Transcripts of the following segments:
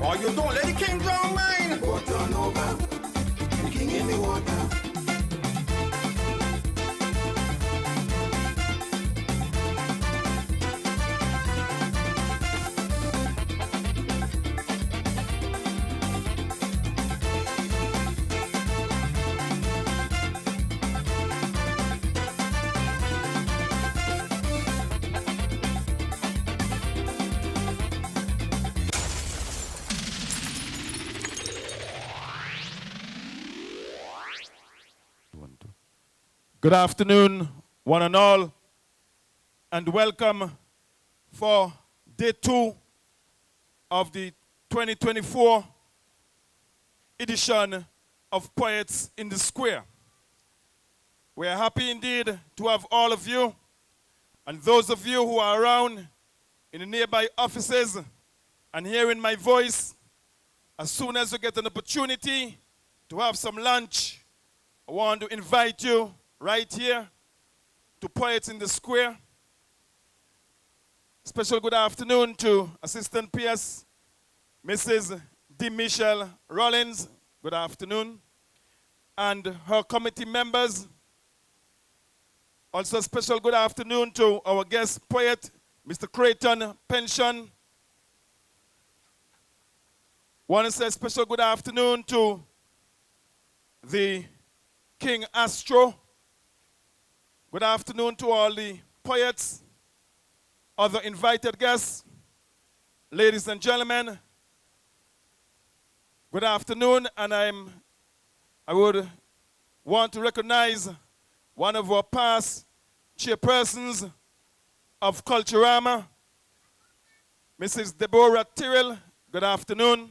Or you don't let the king drown mine. Water on over, the king in the water. Good afternoon, one and all, and welcome for day 2 of the 2024 edition of Poets in the Square. We are happy indeed to have all of you, and those of you who are around in the nearby offices and hearing my voice, as soon as you get an opportunity to have some lunch, I want to invite you right here to Poets in the Square. Special good afternoon to Assistant PS, Mrs. D. Michelle Rollins. Good afternoon. And her committee members. Also special good afternoon to our guest poet, Mr. Crieghton, Pencheon. Want to say special good afternoon to the King Astro. Good afternoon to all the poets, other invited guests, ladies and gentlemen. Good afternoon, and I would want to recognize one of our past chairpersons of Culturama, Mrs. Deborah Tyrrell. Good afternoon,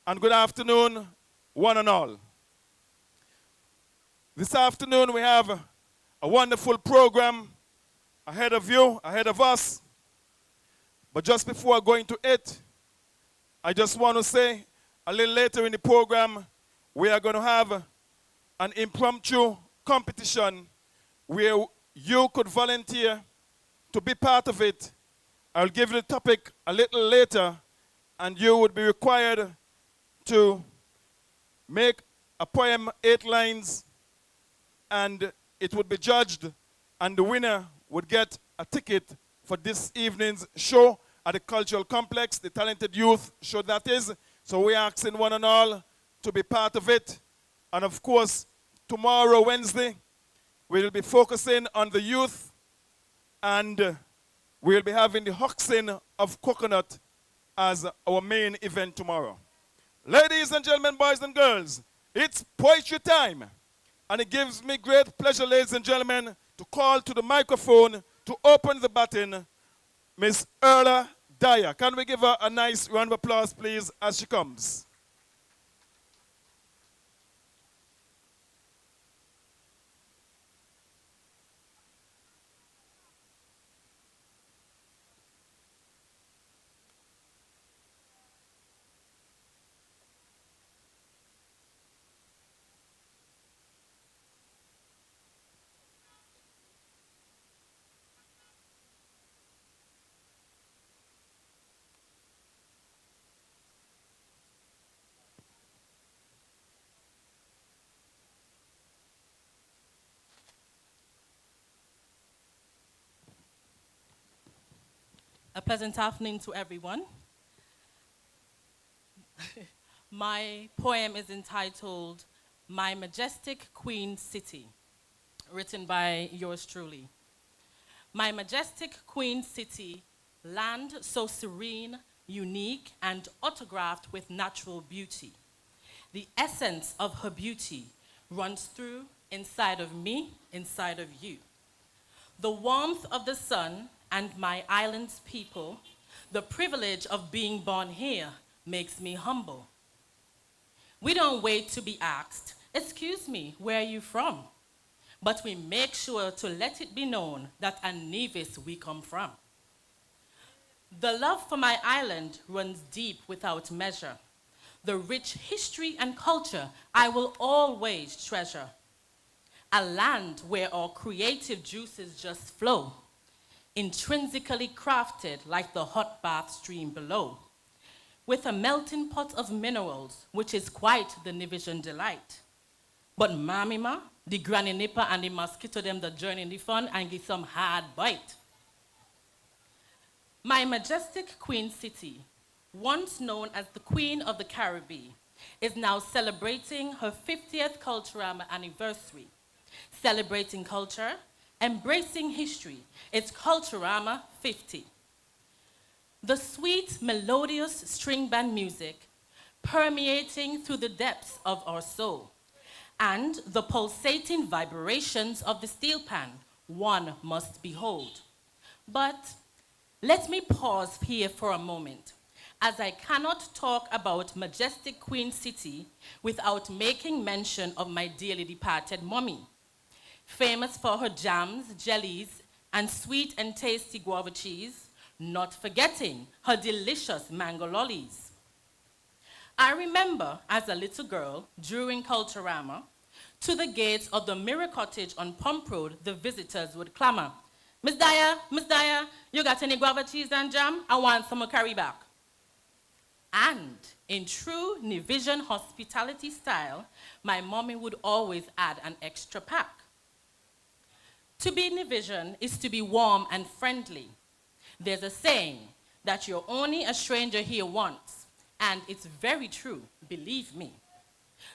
and good afternoon, one and all. This afternoon we have a wonderful program ahead of you, ahead of us. But just before going to it, I just want to say a little later in the program, we are going to have an impromptu competition where you could volunteer to be part of it. I'll give you the topic a little later, and you would be required to make a poem, 8 lines, and it would be judged, and the winner would get a ticket for this evening's show at the Cultural Complex, the Talented Youth show that is. So we're asking one and all to be part of it. And of course, tomorrow, Wednesday, we'll be focusing on the youth, and we'll be having the Hoxing of Coconut as our main event tomorrow. Ladies and gentlemen, boys and girls, it's poetry time. And it gives me great pleasure, ladies and gentlemen, to call to the microphone to open the button, Miss Earla Dyer. Can we give her a nice round of applause, please, as she comes? A pleasant afternoon to everyone. My poem is entitled, My Majestic Queen City, written by yours truly. My majestic Queen City, land so serene, unique, and autographed with natural beauty. The essence of her beauty runs through inside of me, inside of you. The warmth of the sun and my island's people, the privilege of being born here makes me humble. We don't wait to be asked, excuse me, where are you from? But we make sure to let it be known that a Nevis we come from. The love for my island runs deep without measure. The rich history and culture I will always treasure. A land where our creative juices just flow, intrinsically crafted like the hot bath stream below. with a melting pot of minerals, which is quite the Nevision delight. But Mamima, the granny nipper and the mosquito them that join in the fun and give some hard bite. My majestic Queen City, once known as the Queen of the Caribbean, is now celebrating her 50th Culturama anniversary. Celebrating culture, embracing history, it's Culturama 50. The sweet, melodious string band music permeating through the depths of our soul, and the pulsating vibrations of the steel pan one must behold. But let me pause here for a moment, as I cannot talk about majestic Queen City without making mention of my dearly departed mommy, famous for her jams, jellies, and sweet and tasty guava cheese, not forgetting her delicious mango lollies. I remember as a little girl during Culturama, to the gates of the Mirror Cottage on Pump Road, the visitors would clamor, Miss Dyer, you got any guava cheese and jam? I want some to carry back. And in true Nevision hospitality style, my mommy would always add an extra pack. To be Nevision is to be warm and friendly. There's a saying that you're only a stranger here once, and it's very true, believe me.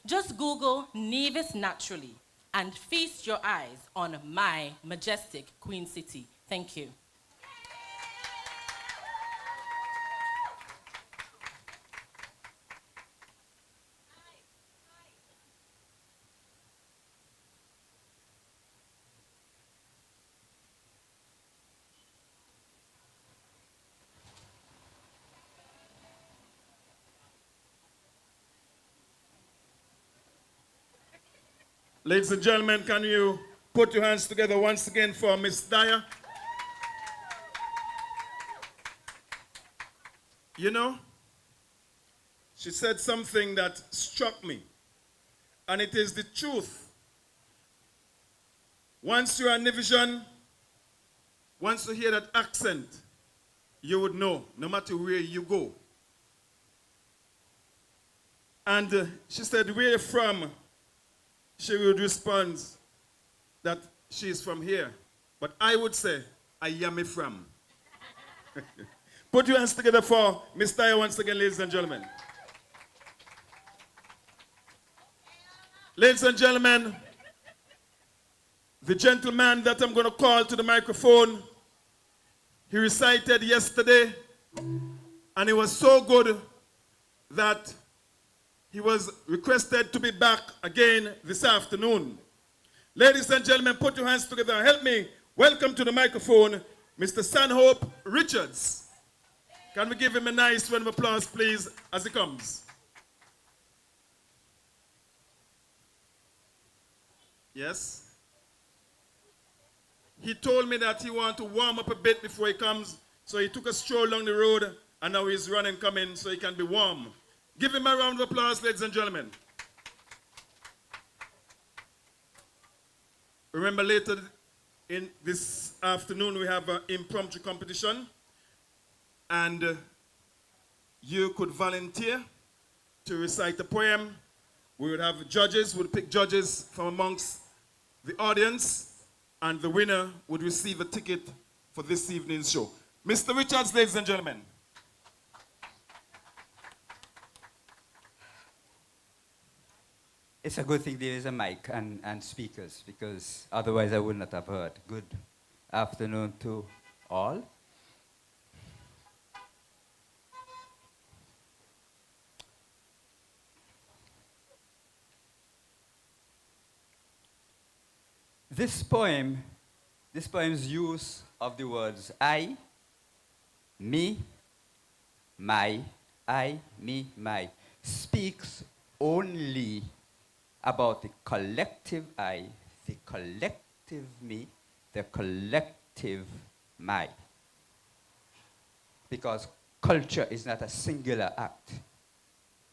Just Google Nevis naturally and feast your eyes on my majestic Queen City. Thank you. Ladies and gentlemen, can you put your hands together once again for Miss Dyer? You know, she said something that struck me, and it is the truth. Once you're a Nevision, once you hear that accent, you would know, no matter where you go. And she said, where you're from? She would respond that she is from here. But I would say, I am from. Put your hands together for Miss Dyer once again, ladies and gentlemen. Ladies and gentlemen, the gentleman that I'm going to call to the microphone, he recited yesterday, and it was so good that he was requested to be back again this afternoon. Ladies and gentlemen, put your hands together and help me welcome to the microphone Mr. Stanhope Richards. Can we give him a nice round of applause, please, as he comes? Yes? He told me that he wanted to warm up a bit before he comes, so he took a stroll along the road, and now he's running, coming, so he can be warm. Give him a round of applause, ladies and gentlemen. Remember, later in this afternoon, we have an impromptu competition. And you could volunteer to recite a poem. We would have judges, we'd pick judges from amongst the audience, and the winner would receive a ticket for this evening's show. Mr. Richards, ladies and gentlemen. It's a good thing there is a mic and speakers, because otherwise I would not have heard. Good afternoon to all. This poem's use of the words I, me, my, I, me, my, speaks only about the collective I, the collective me, the collective my. Because culture is not a singular act.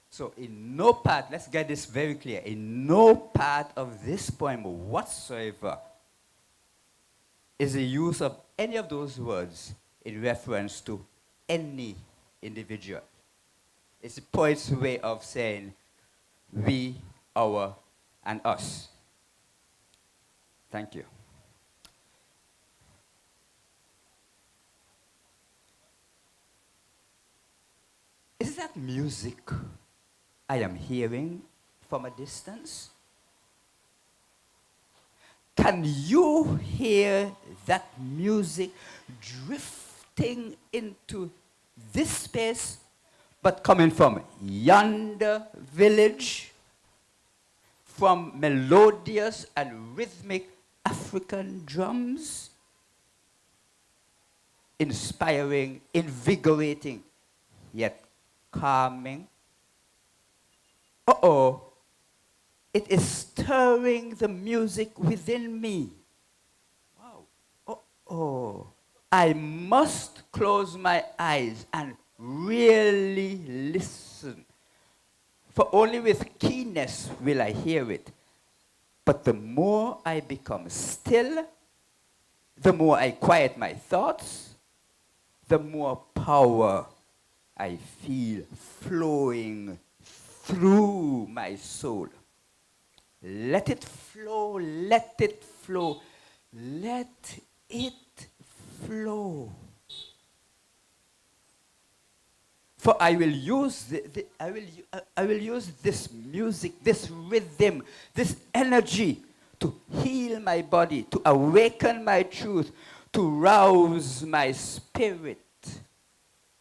So in no part, let's get this very clear, in no part of this poem whatsoever is the use of any of those words in reference to any individual. It's the poet's way of saying we, our, and us. Thank you. Is that music I am hearing from a distance? Can you hear that music drifting into this space, but coming from yonder village, from melodious and rhythmic African drums? Inspiring, invigorating, yet calming. Uh-oh. It is stirring the music within me. Wow. Uh-oh. I must close my eyes and really listen. For only with keenness will I hear it. But the more I become still, the more I quiet my thoughts, the more power I feel flowing through my soul. Let it flow, let it flow, let it flow. For I will use I will use this music, this rhythm, this energy to heal my body, to awaken my truth, to rouse my spirit,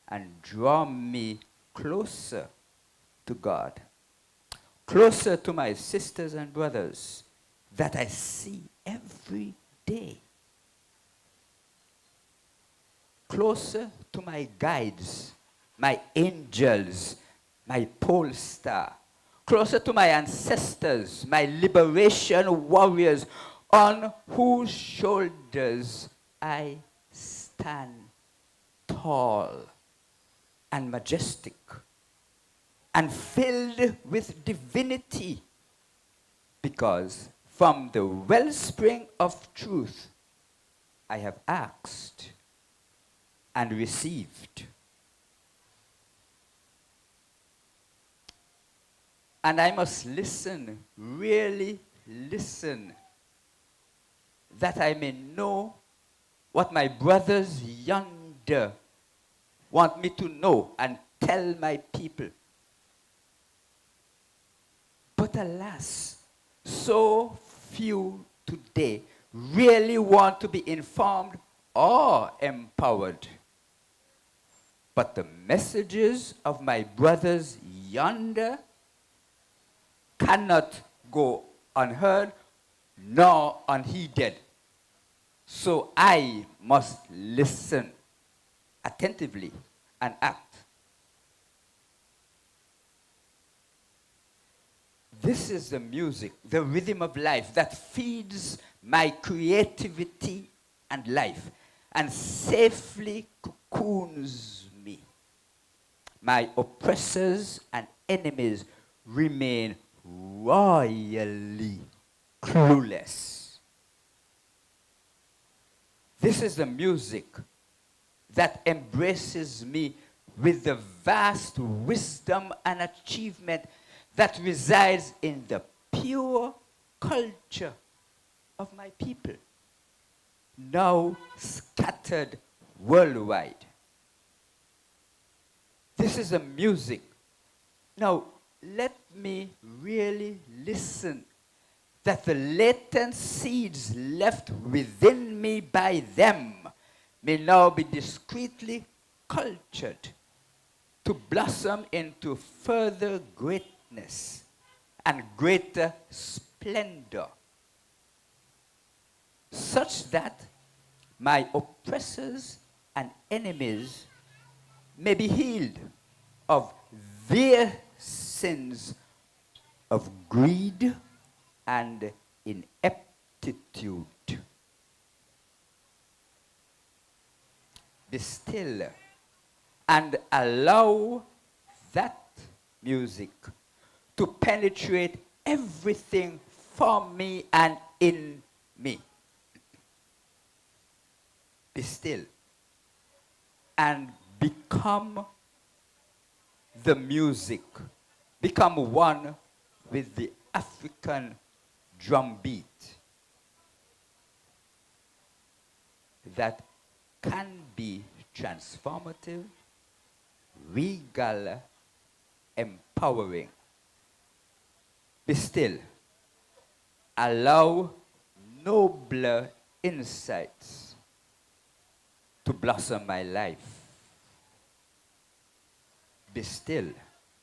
and draw me closer to God, closer to my sisters and brothers that I see every day, closer to my guides, my angels, my pole star, closer to my ancestors, my liberation warriors, on whose shoulders I stand tall and majestic and filled with divinity, because from the wellspring of truth I have asked and received. And I must listen, really listen, that I may know what my brothers yonder want me to know and tell my people. But alas, so few today really want to be informed or empowered. But the messages of my brothers yonder cannot go unheard nor unheeded. So I must listen attentively and act. This is the music, the rhythm of life that feeds my creativity and life and safely cocoons me. My oppressors and enemies remain royally clueless. This is the music that embraces me with the vast wisdom and achievement that resides in the pure culture of my people, now scattered worldwide. This is the music. Now, let me really listen, that the latent seeds left within me by them may now be discreetly cultured to blossom into further greatness and greater splendor, such that my oppressors and enemies may be healed of their sins of greed and ineptitude. Be still and allow that music to penetrate everything from me and in me. Be still and become the music, become one with the African drum beat that can be transformative, regal, empowering. Be still. Allow nobler insights to blossom my life. Be still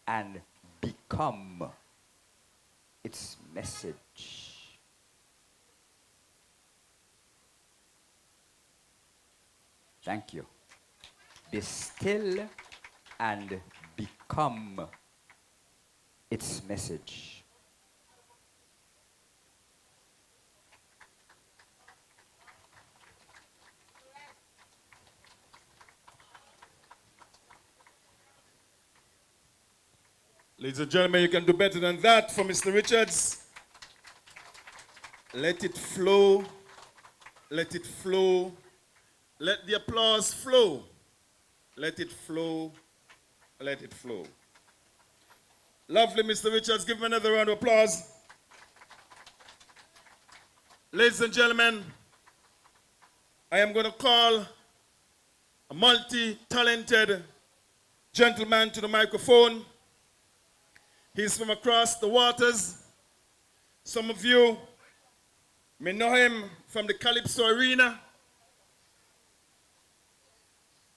and become its message. Thank you. Be still and become its message. Ladies and gentlemen, you can do better than that for Mr. Richards. Let it flow. Let it flow. Let the applause flow. Let it flow. Let it flow. Lovely, Mr. Richards. Give him another round of applause. Ladies and gentlemen, I am going to call a multi-talented gentleman to the microphone. He's from across the waters. Some of you may know him from the Calypso Arena.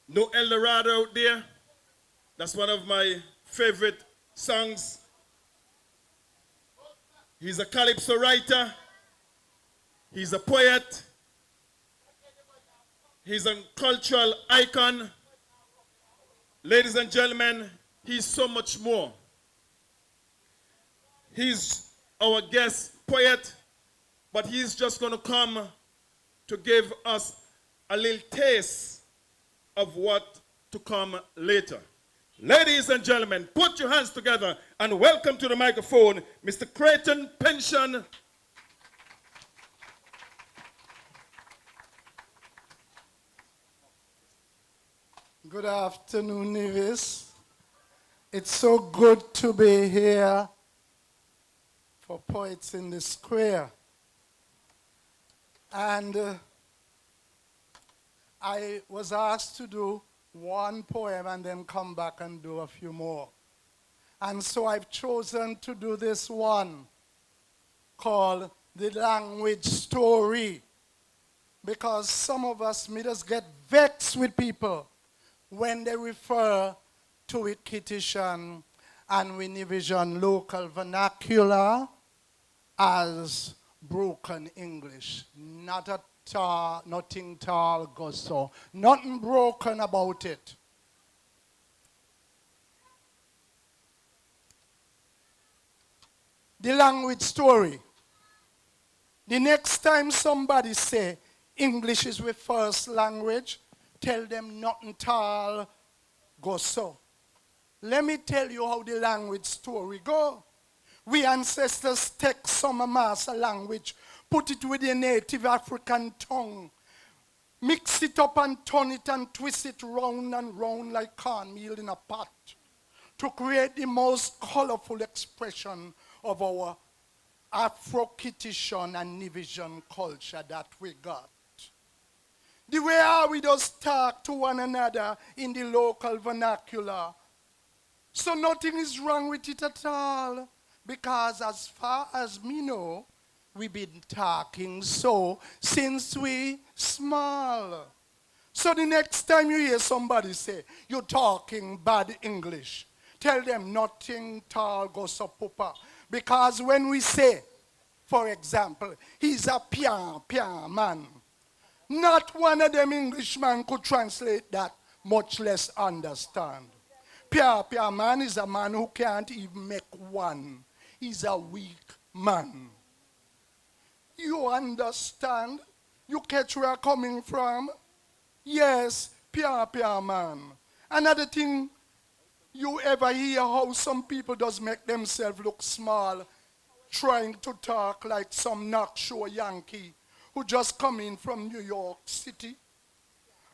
No El Dorado out there. That's one of my favorite songs. He's a Calypso writer. He's a poet. He's a cultural icon. Ladies and gentlemen, he's so much more. He's our guest poet, but he's just going to come to give us a little taste of what to come later. Ladies and gentlemen, put your hands together and welcome to the microphone, Mr. Crieghton, Pencheon. Good afternoon, Nevis. It's so good to be here for Poets in the Square. And I was asked to do one poem and then come back and do a few more. And so I've chosen to do this one called The Language Story, because some of us may just get vexed with people when they refer to it Crieghton and we envision local vernacular as broken English. Nothing tall goes so. Nothing broken about it. The language story. The next time somebody say English is the first language, tell them nothing tall goes so. Let me tell you how the language story go. We ancestors take some master language, put it with the native African tongue, mix it up and turn it and twist it round and round like cornmeal in a pot to create the most colorful expression of our Afro-Crieghton and Nevisian culture that we got. The way how we just talk to one another in the local vernacular. So nothing is wrong with it at all. Because as far as me know, we've been talking so since we small. So the next time you hear somebody say, you're talking bad English, tell them nothing tall goes up, papa. Because when we say, for example, he's a pian man, not one of them Englishmen could translate that, much less understand. Pian man is a man who can't even make one. He's a weak man. You understand? You catch where I'm coming from? Yes, pian man. Another thing, you ever hear how some people does make themselves look small, trying to talk like some knock-show Yankee who just come in from New York City?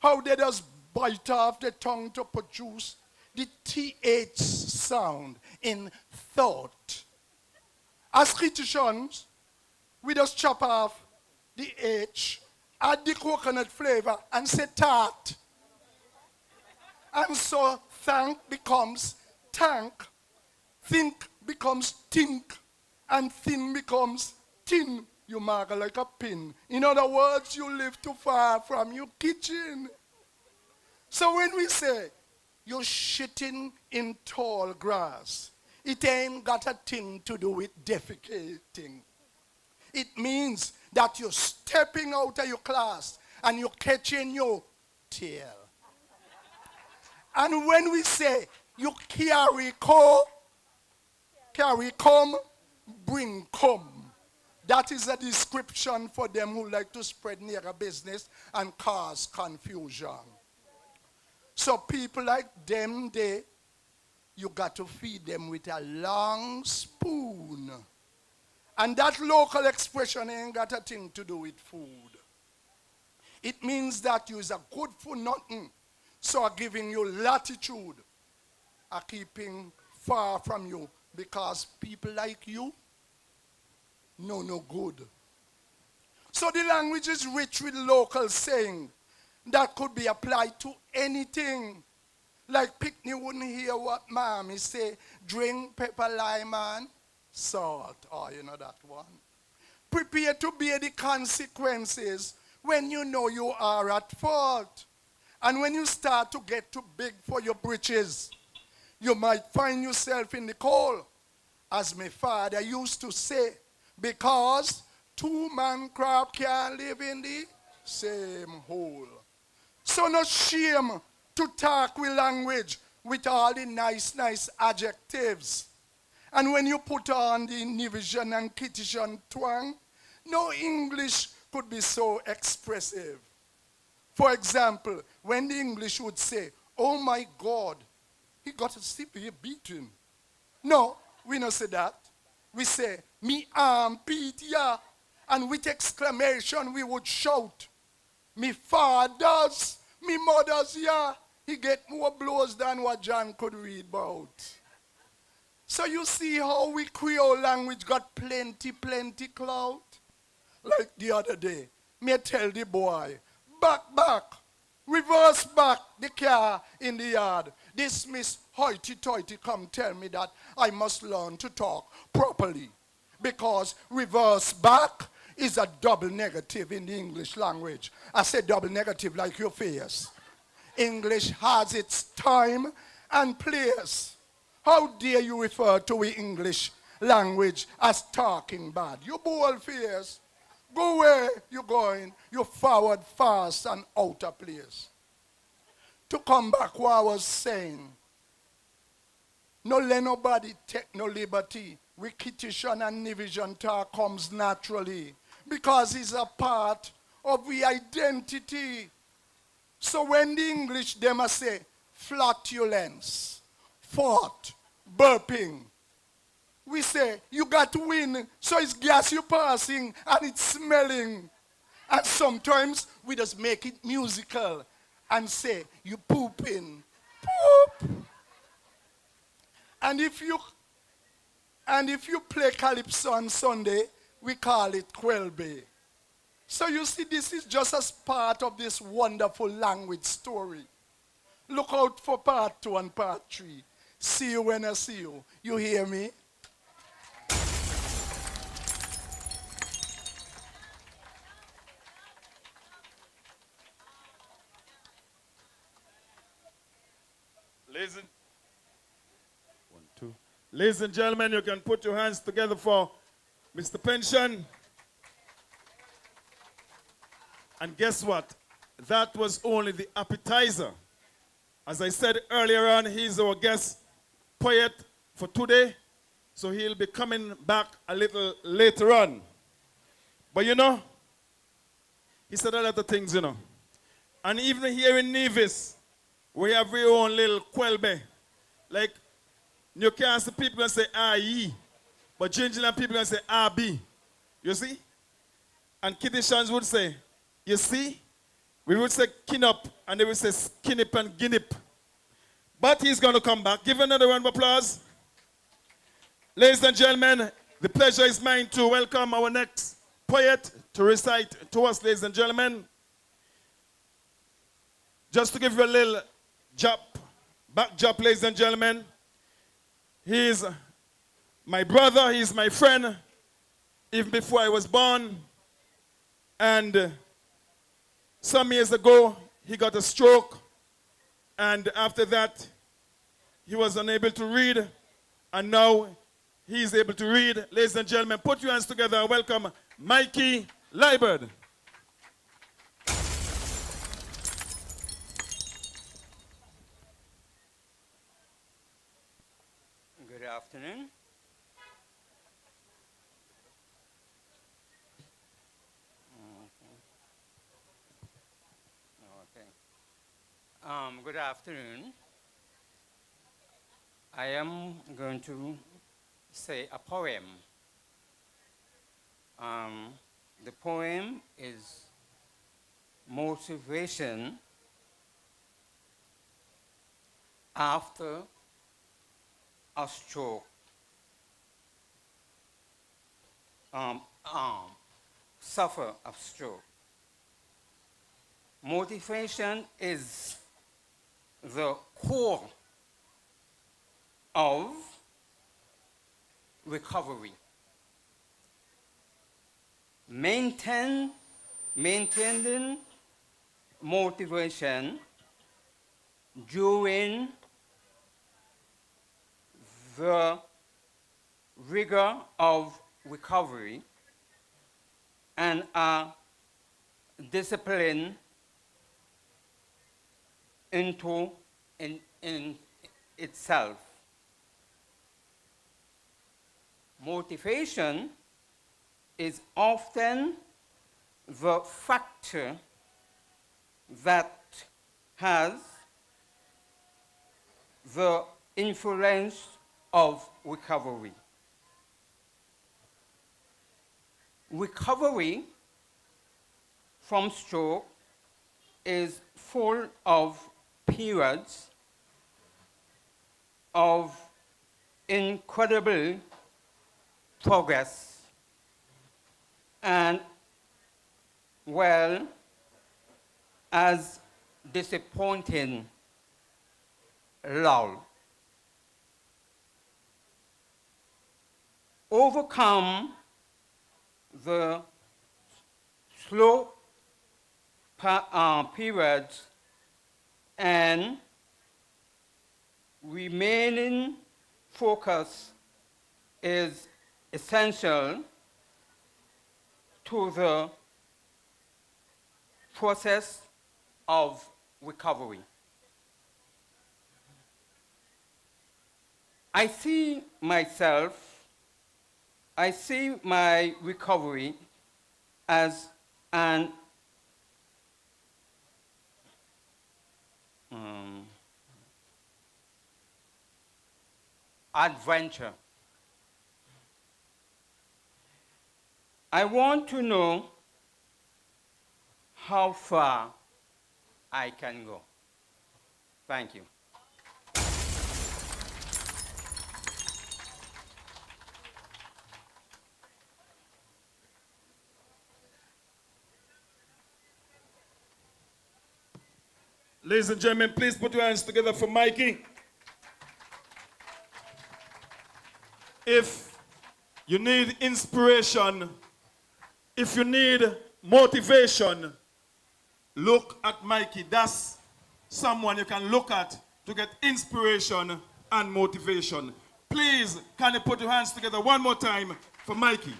How they just bite off the tongue to produce the TH sound, in thought. As Crieghton, we just chop off the H, add the coconut flavor, and say tart. And so thank becomes tank, think becomes tink, and thin becomes tin. You mark like a pin. In other words, you live too far from your kitchen. So when we say you're shitting in tall grass, it ain't got a thing to do with defecating. It means that you're stepping out of your class and you're catching your tail. And when we say you carry come, bring come. That is a description for them who like to spread near a business and cause confusion. So people like them, you got to feed them with a long spoon. And that local expression ain't got a thing to do with food. It means that you is a good for nothing. So are giving you latitude, are keeping far from you because people like you know no good. So the language is rich with local saying that could be applied to anything. Like Pickney wouldn't hear what mommy say, drink pepper, lime, and salt. Oh, you know that one. Prepare to bear the consequences when you know you are at fault. And when you start to get too big for your britches, you might find yourself in the cold, as my father used to say, because two-man crab can't live in the same hole. So no shame to talk with language with all the nice adjectives. And when you put on the Nevisian and Crieghton twang, no English could be so expressive. For example, when the English would say, oh my God, he got a severe beating. No, we don't say that. We say, me arm beat ya. And with exclamation we would shout, me fathers, me mothers, yeah. He get more blows than what John could read about. So you see how we Creole language got plenty clout? Like the other day, me tell the boy, back, reverse back the car in the yard. This Miss Hoity-Toity come tell me that I must learn to talk properly because reverse back is a double negative in the English language. I said double negative like your face. English has its time and place. How dare you refer to the English language as talking bad? You bold face. Go where you're going. You're forward fast and out of place. To come back what I was saying, no let nobody take no liberty. Crieghton and Nevisian talk comes naturally because it's a part of the identity. So when the English them say flatulence, fart, burping, we say you got to win, so it's gas you passing and it's smelling. And sometimes we just make it musical and say you pooping, poop. And if you play calypso on Sunday, we call it Quelbe. So you see, this is just as part of this wonderful language story. Look out for part 2 and part 3. See you when I see you. You hear me? Ladies and gentlemen, you can put your hands together for Mr. Pencheon. And guess what? That was only the appetizer. As I said earlier on, he's our guest poet for today, so he'll be coming back a little later on. But you know, he said a lot of things, you know. And even here in Nevis, we have our own little Quelbe. Like, Newcastle people can say IE, but Gingerland people can say RB. You see? And Crieghton would say, you see? We would say kinup, and they would say skinip and ginnip. But he's going to come back. Give another round of applause. Ladies and gentlemen, the pleasure is mine to welcome our next poet to recite to us, ladies and gentlemen. Just to give you a little backdrop, ladies and gentlemen. He is my brother, he is my friend, even before I was born. And some years ago, he got a stroke. And after that, he was unable to read. And now he is able to read. Ladies and gentlemen, put your hands together and welcome Mikey Liebert. Good afternoon. Good afternoon. I am going to say a poem. The poem is Motivation After a Stroke. Suffer a stroke. Motivation is the core of recovery. Maintaining motivation during the rigor of recovery and a discipline in itself. Motivation is often the factor that has the influence of recovery. Recovery from stroke is full of periods of incredible progress and well as disappointing lull. Overcome the slow periods and remaining focus is essential to the process of recovery. I see my recovery as an adventure. I want to know how far I can go. Thank you. Ladies and gentlemen, please put your hands together for Mikey. If you need inspiration, if you need motivation, look at Mikey. That's someone you can look at to get inspiration and motivation. Please, can you put your hands together one more time for Mikey?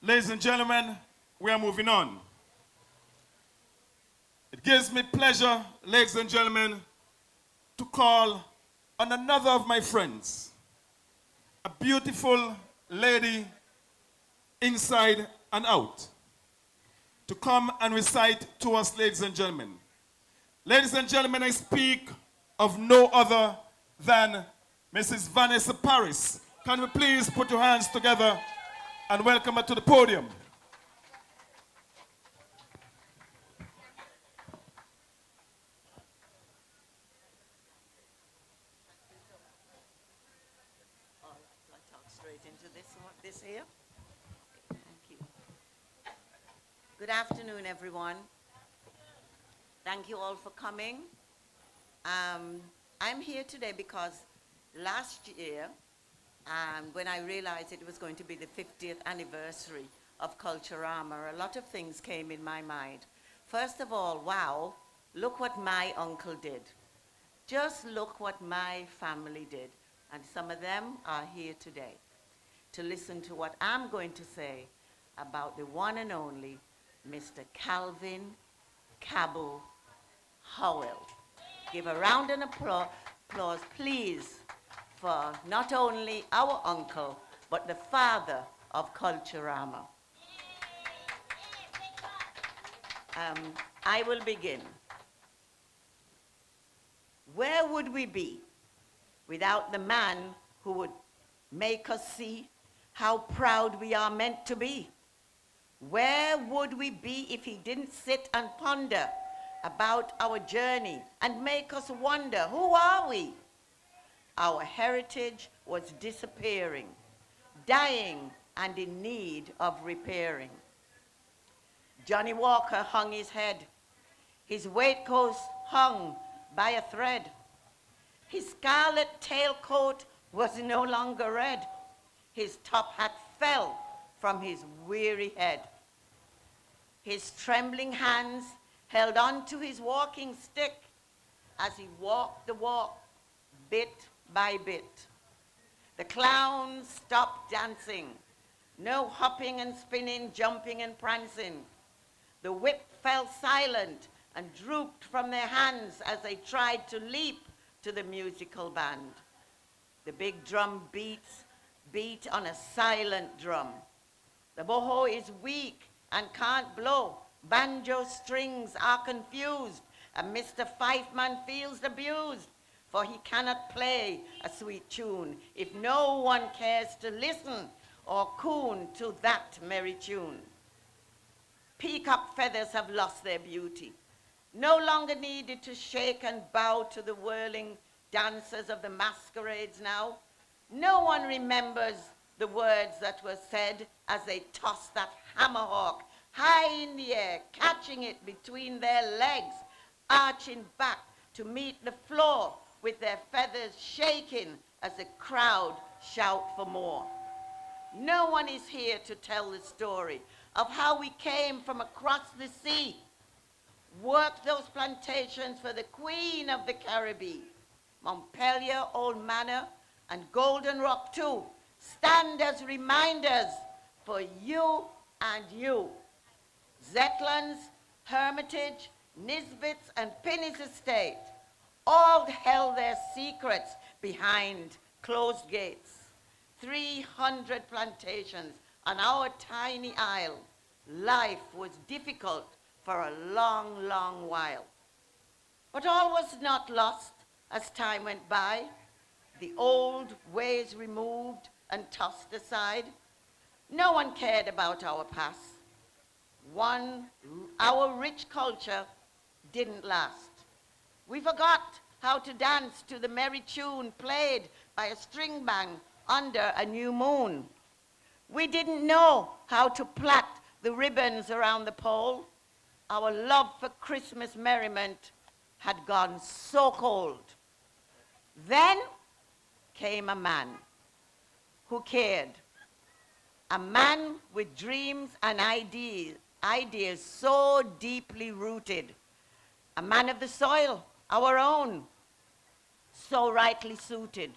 Ladies and gentlemen, we are moving on. It gives me pleasure, ladies and gentlemen, to call on another of my friends, a beautiful lady inside and out, to come and recite to us, ladies and gentlemen. Ladies and gentlemen, I speak of no other than Mrs. Vanessa Parris. Can we please put your hands together and welcome her to the podium? to this here. Thank you. Good afternoon, everyone. Thank you all for coming. I'm here today because last year, when I realized it was going to be the 50th anniversary of Culturama, a lot of things came in my mind. First of all, wow, look what my uncle did. Just look what my family did. And some of them are here today to listen to what I'm going to say about the one and only Mr. Calvin Cabell Howell. Give a round of applause, please, for not only our uncle, but the father of Culturama. I will begin. Where would we be without the man who would make us see how proud we are meant to be? Where would we be if he didn't sit and ponder about our journey and make us wonder, who are we? Our heritage was disappearing, dying, and in need of repairing. Johnny Walker hung his head. His waistcoat hung by a thread. His scarlet tailcoat was no longer red. His top hat fell from his weary head. His trembling hands held on to his walking stick as he walked the walk, bit by bit. The clowns stopped dancing. No hopping and spinning, jumping and prancing. The whip fell silent and drooped from their hands as they tried to leap to the musical band. The big drum beat on a silent drum. The boho is weak and can't blow. Banjo strings are confused, and Mr. Fifeman feels abused, for he cannot play a sweet tune if no one cares to listen or coon to that merry tune. Peacock feathers have lost their beauty, no longer needed to shake and bow to the whirling dancers of the masquerades now. No one remembers the words that were said as they tossed that hammerhawk high in the air, catching it between their legs, arching back to meet the floor with their feathers shaking as the crowd shout for more. No one is here to tell the story of how we came from across the sea, worked those plantations for the Queen of the Caribbean. Montpelier, Old Manor, and Golden Rock too stand as reminders for you and you. Zetlands, Hermitage, Nisbets, and Pinnis Estate all held their secrets behind closed gates. 300 plantations on our tiny isle. Life was difficult for a long, long while. But all was not lost as time went by. The old ways removed and tossed aside. No one cared about our past. Our rich culture didn't last. We forgot how to dance to the merry tune played by a string band under a new moon. We didn't know how to plait the ribbons around the pole. Our love for Christmas merriment had gone so cold. Then came a man who cared. A man with dreams and ideas so deeply rooted. A man of the soil, our own, so rightly suited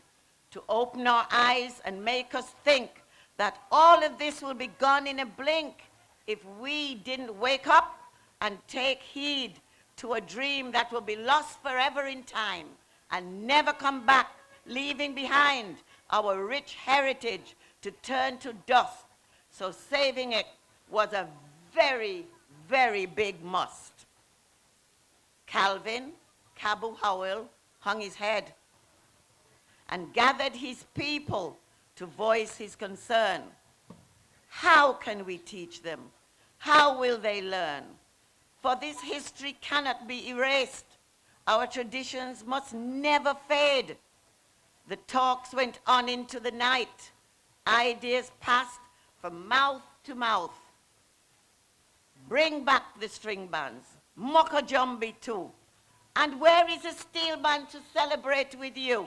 to open our eyes and make us think that all of this will be gone in a blink if we didn't wake up and take heed to a dream that will be lost forever in time and never come back, leaving behind our rich heritage to turn to dust. So saving it was a very, very big must. Calvin Cabell Howell hung his head and gathered his people to voice his concern. How can we teach them? How will they learn? For this history cannot be erased. Our traditions must never fade. The talks went on into the night. Ideas passed from mouth to mouth. Bring back the string bands. Mokajumbi too. And where is a steel band to celebrate with you?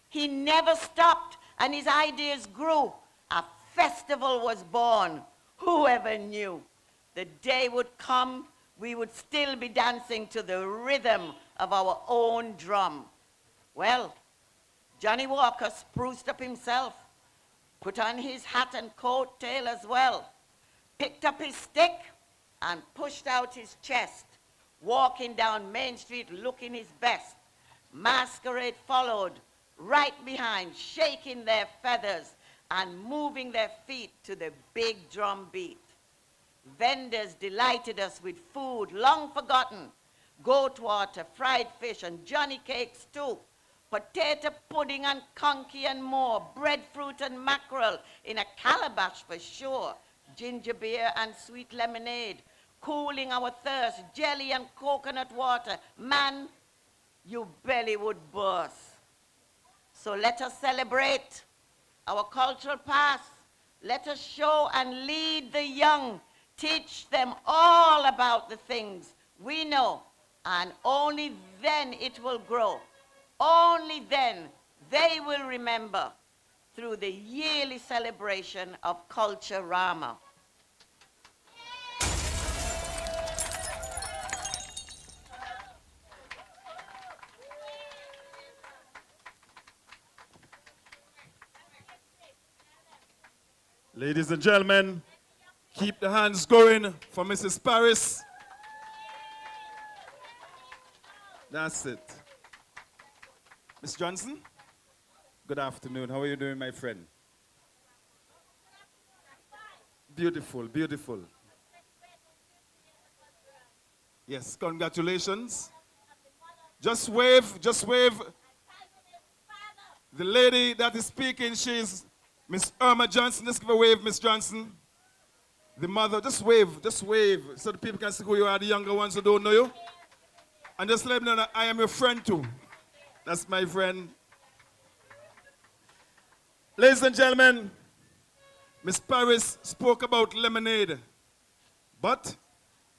He never stopped and his ideas grew. A festival was born. Whoever knew? The day would come, we would still be dancing to the rhythm of our own drum. Well, Johnny Walker spruced up himself, put on his hat and coat tail as well, picked up his stick and pushed out his chest, walking down Main Street looking his best. Masquerade followed, right behind, shaking their feathers and moving their feet to the big drum beat. Vendors delighted us with food long forgotten, goat water, fried fish, and Johnny cakes too, potato pudding and conky and more, breadfruit and mackerel in a calabash for sure, ginger beer and sweet lemonade, cooling our thirst, jelly and coconut water. Man, your belly would burst. So let us celebrate our cultural past. Let us show and lead the young, teach them all about the things we know, and only then it will grow. Only then they will remember through the yearly celebration of Culturama. Ladies and gentlemen, keep the hands going for Mrs. Parris. That's it. Miss Johnson, good afternoon. How are you doing, my friend? Beautiful, beautiful. Yes, congratulations. Just wave, just wave. The lady that is speaking, she's Miss Irma Johnson. Just give a wave, Miss Johnson. The mother, just wave, so the people can see who you are, the younger ones who don't know you. And just let me know that I am your friend too. That's my friend. Ladies and gentlemen, Miss Parris spoke about lemonade. But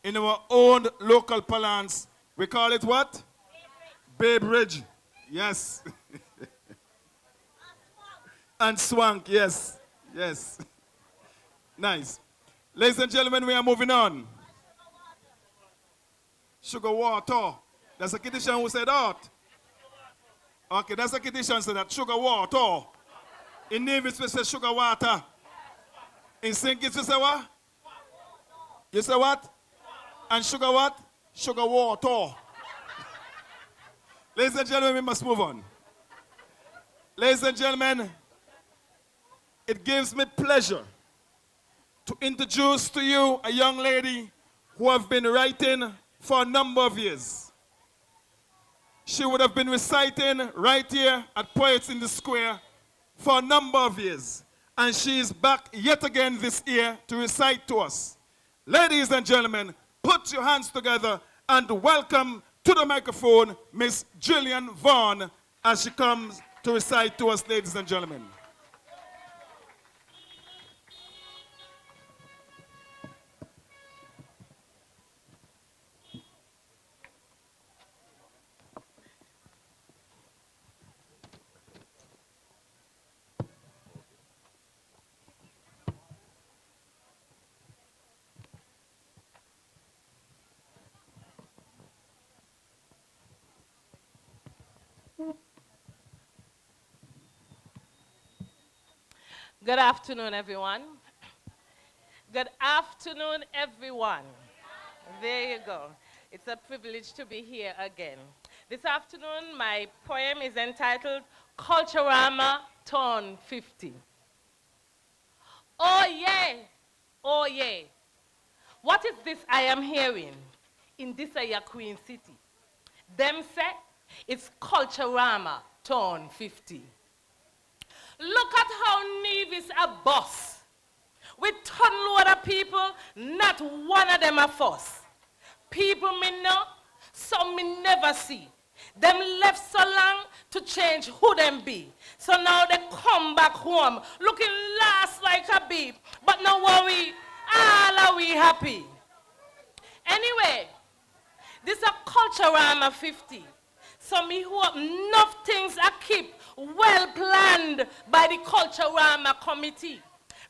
in our own local parlance, we call it what? Bay Bridge. Yes. And swank, yes. Yes. Nice. Ladies and gentlemen, we are moving on. Sugar water. That's a Kitishan who said that. Okay, that's a Kitishan said that. Sugar water. In Nevis we say sugar water. In St. Kitts you say what? You say what? And sugar what? Sugar water. Ladies and gentlemen, we must move on. Ladies and gentlemen, it gives me pleasure to introduce to you a young lady who have been writing for a number of years. She would have been reciting right here at Poets in the Square for a number of years. And she is back yet again this year to recite to us. Ladies and gentlemen, put your hands together and welcome to the microphone Miss Gillian Vaughn as she comes to recite to us, ladies and gentlemen. Good afternoon, everyone. Good afternoon, everyone. There you go. It's a privilege to be here again. This afternoon, my poem is entitled Culturama Turn 50. Oh yeah, oh yeah. What is this I am hearing in this Queen City? Them say it's Culturama Turn 50. Look at how Nevis a boss. With ton load of people, not one of them a fuss. People me know, some me never see. Them left so long to change who them be. So now they come back home looking last like a beep. But no worry, all are we happy. Anyway, this is a Culturama 50. So me hope enough things are keep well planned by the Culturama committee.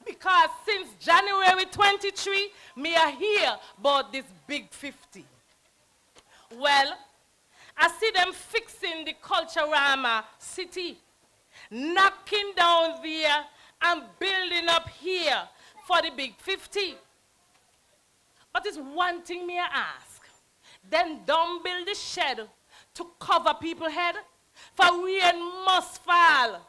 Because since January 23, me are here about this big 50. Well, I see them fixing the Culturama city, knocking down there and building up here for the big 50. But it's one thing me I ask. Then don't build the shed to cover people's head, for rain must fall.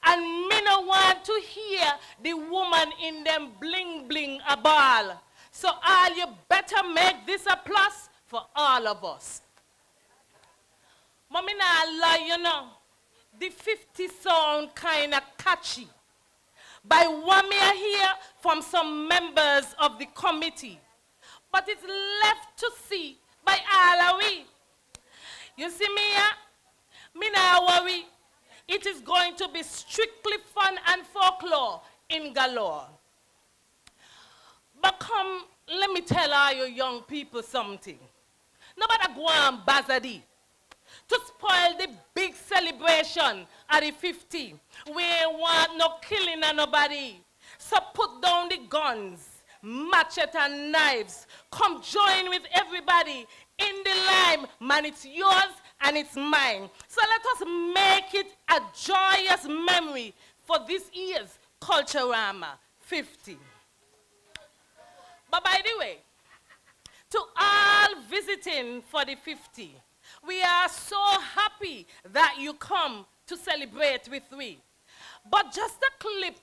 And me no want to hear the woman in them bling bling a ball. So all you better make this a plus for all of us. Mommy nah lie, you know. The 50 sound kind of catchy. By what me I hear from some members of the committee. But it's left to see by all of we. You see me nah worry. It is going to be strictly fun and folklore in galore. But come, let me tell all you young people something. Nobody go on bazadi to spoil the big celebration at the 50. We ain't want no killing of nobody. So put down the guns, machete and knives. Come join with everybody in the lime. Man, it's yours and it's mine. So let us make it a joyous memory for this year's Culturama 50. But by the way, to all visiting for the 50, we are so happy that you come to celebrate with we. But just a clip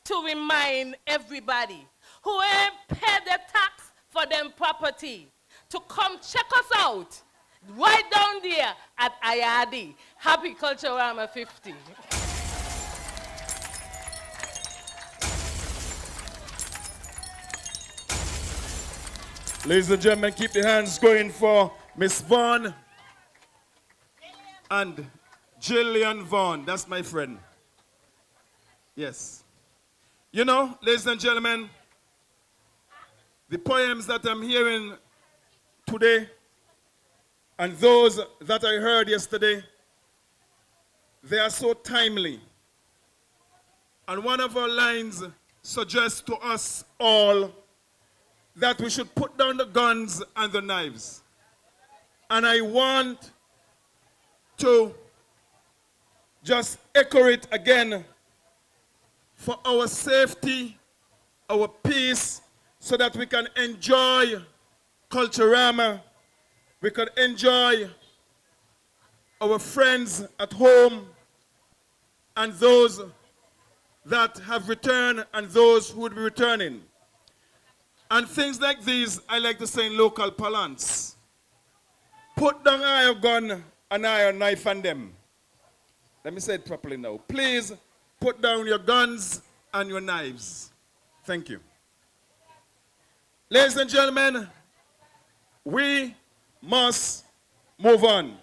to remind everybody who ain't paid their tax for them property to come check us out right down there at IRD. Happy Culturama 50. Ladies and gentlemen, keep the hands going for Miss Vaughn and Gillian Vaughn. That's my friend. Yes. You know, ladies and gentlemen, the poems that I'm hearing today and those that I heard yesterday, they are so timely. And one of our lines suggests to us all that we should put down the guns and the knives. And I want to just echo it again for our safety, our peace, so that we can enjoy Culturama, we can enjoy our friends at home, and those that have returned and those who would be returning. And things like these, I like to say in local parlance. Put down your gun and your knife on them. Let me say it properly now. Please put down your guns and your knives. Thank you. Ladies and gentlemen, we must move on.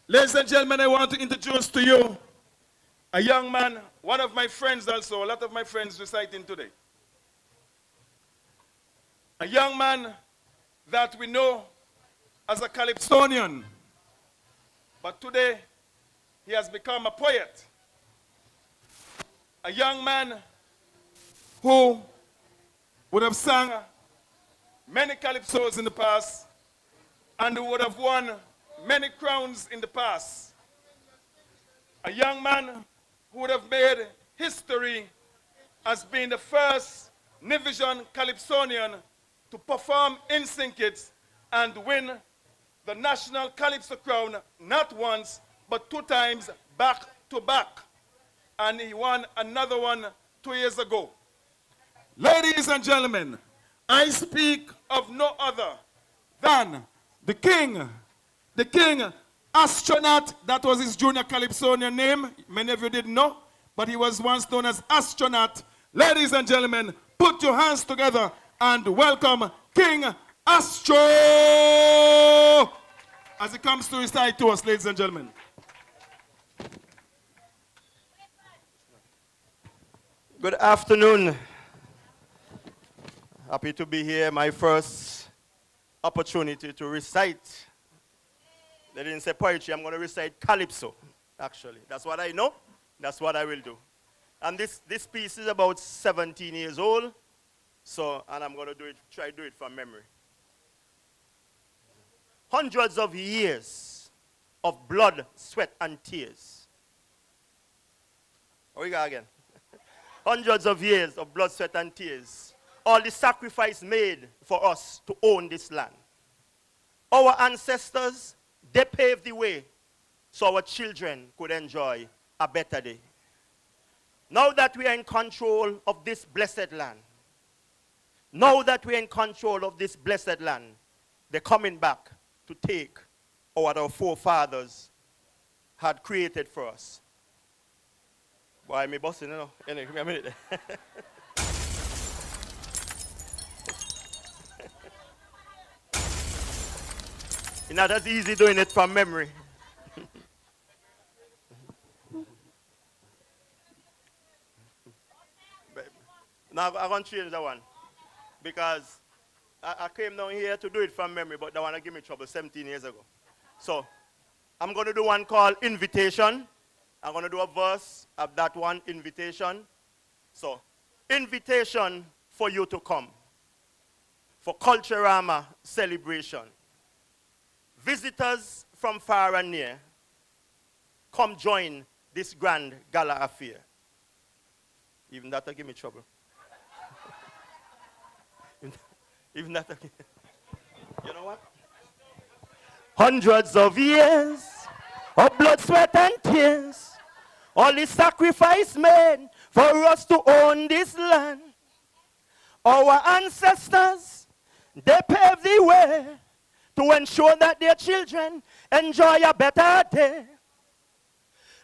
Ladies and gentlemen, I want to introduce to you a young man, one of my friends also, a lot of my friends reciting today. A young man that we know as a Calypsonian, but today he has become a poet. A young man who would have sung many calypsos in the past and who would have won many crowns in the past. A young man who would have made history as being the first Nevis Calypsonian to perform in Syncits and win the National Calypso Crown not once, but 2 times back to back. And he won another one 2 years ago. Ladies and gentlemen, I speak of no other than the king Astronaut. That was his junior Calypsonian name. Many of you didn't know, but he was once known as Astronaut. Ladies and gentlemen, put your hands together and welcome King Astro! As it comes to recite to us, ladies and gentlemen. Good afternoon. Happy to be here. My first opportunity to recite. They didn't say poetry. I'm going to recite calypso, actually. That's what I know. That's what I will do. And this piece is about 17 years old. So, and I'm going to try to do it from memory. Hundreds of years of blood, sweat, and tears. Oh, we go again. Hundreds of years of blood, sweat, and tears. All the sacrifice made for us to own this land. Our ancestors, they paved the way so our children could enjoy a better day. Now that we are in control of this blessed land, they're coming back to take what our forefathers had created for us. Why am I bossing? No, anyway, give me a minute. It's not as easy doing it from memory. Now I'm going to change that one. Because I came down here to do it from memory, but that one gave me trouble 17 years ago. So I'm going to do one called Invitation. I'm going to do a verse of that one, Invitation. So, invitation for you to come for Culturama celebration. Visitors from far and near, come join this grand gala affair. Even that will give me trouble. Even that, you know what? Hundreds of years of blood, sweat, and tears. All the sacrifice made for us to own this land. Our ancestors, they paved the way to ensure that their children enjoy a better day.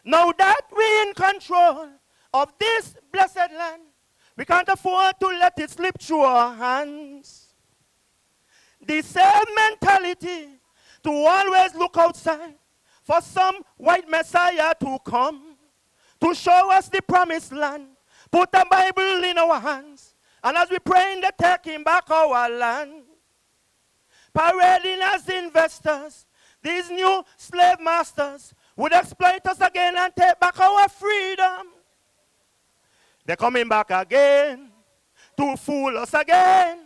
Now that we're in control of this blessed land, we can't afford to let it slip through our hands. The same mentality to always look outside for some white messiah to come to show us the promised land. Put the Bible in our hands, and as we pray, they're taking back our land. Parading as investors, these new slave masters would exploit us again and take back our freedom. They're coming back again to fool us again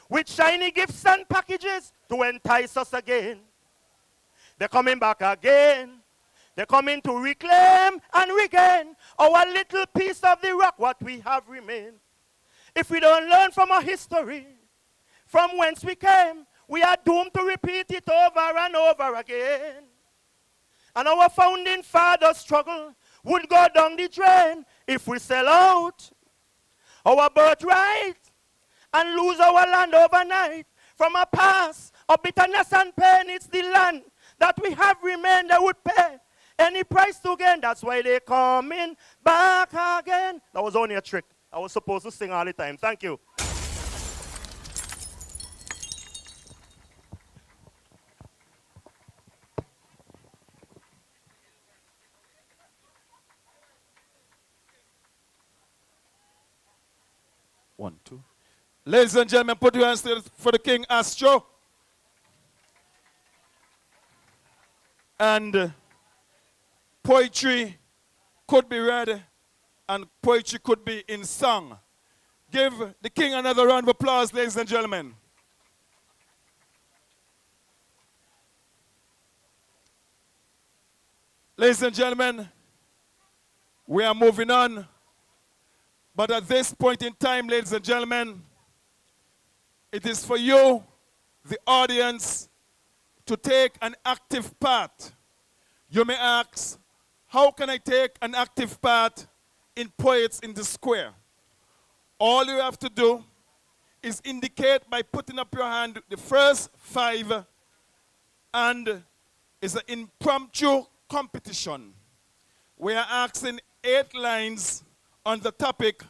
with shiny gifts and packages to entice us again. They're coming back again. They're coming to reclaim and regain our little piece of the rock, what we have remained. If we don't learn from our history, from whence we came, we are doomed to repeat it over and over again. And our founding fathers' struggle would go down the drain if we sell out our birthright and lose our land overnight. From a past of bitterness and pain, it's the land that we have remained that would pay any price to gain. That's why they're coming back again. That was only a trick. I was supposed to sing all the time. Thank you. One, two. Ladies and gentlemen, put your hands together for the King Astro. And poetry could be read and poetry could be in song. Give the King another round of applause, ladies and gentlemen. Ladies and gentlemen, we are moving on. But at this point in time, ladies and gentlemen, it is for you, the audience, to take an active part. You may ask, how can I take an active part in Poets in the Square? All you have to do is indicate by putting up your hand the first 5, and it's an impromptu competition. We are asking 8 lines on the topic,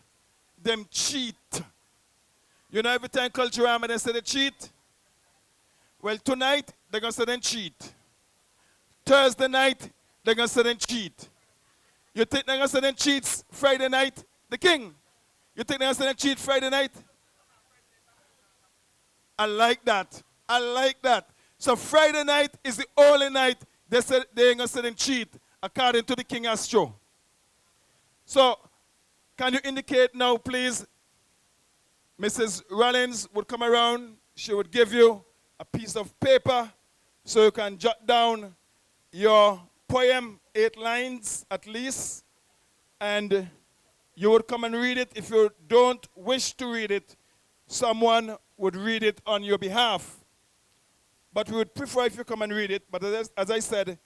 them cheat. You know, every time Culturama they say they cheat, Well, tonight, they're going to sit and cheat. Thursday night, they're going to sit and cheat. You think they're going to sit and cheat Friday night? The king. You think they're going to sit and cheat Friday night? I like that. I like that. So Friday night is the only night they said they ain't going to sit and cheat, according to the king Astro. So, can you indicate now, please? Mrs. Rollins would come around. She would give you a piece of paper so you can jot down your poem, 8 lines at least, and you would come and read it. If you don't wish to read it, someone would read it on your behalf. But we would prefer if you come and read it. But as I said,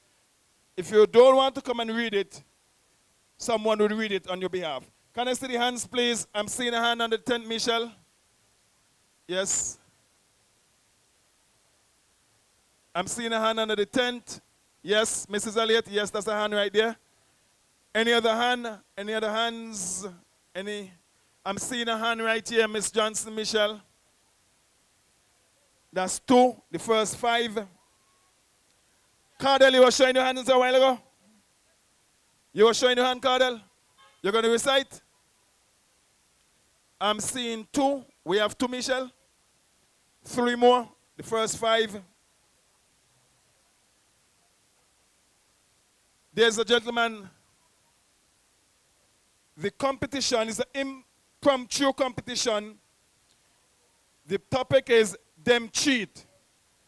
if you don't want to come and read it, someone would read it on your behalf. Can I see the hands, please? I'm seeing a hand on the tent, Michelle. Yes. I'm seeing a hand under the tent. Yes, Mrs. Elliott. Yes, that's a hand right there. Any other hand? Any other hands? Any? I'm seeing a hand right here, Miss Johnson, Michelle. That's 2, the first 5. Cardell, you were showing your hands a while ago? You were showing your hand, Cardell? You're going to recite? I'm seeing 2. We have 2, Michelle. 3 more, the first 5. There's a gentleman. The competition is an impromptu competition. The topic is them cheat.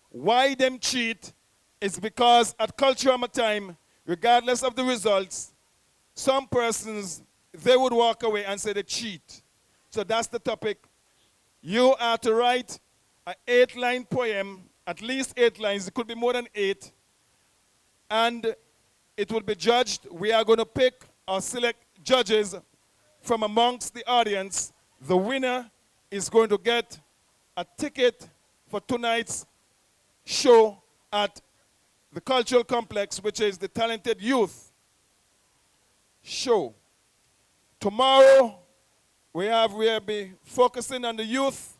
Why them cheat is because at Culturama time, regardless of the results, some persons, they would walk away and say they cheat. So that's the topic. You are to write an 8-line poem, at least 8 lines. It could be more than 8. And it will be judged. We are going to pick or select judges from amongst the audience. The winner is going to get a ticket for tonight's show at the Cultural Complex, which is the Talented Youth show. Tomorrow, we'll be focusing on the youth,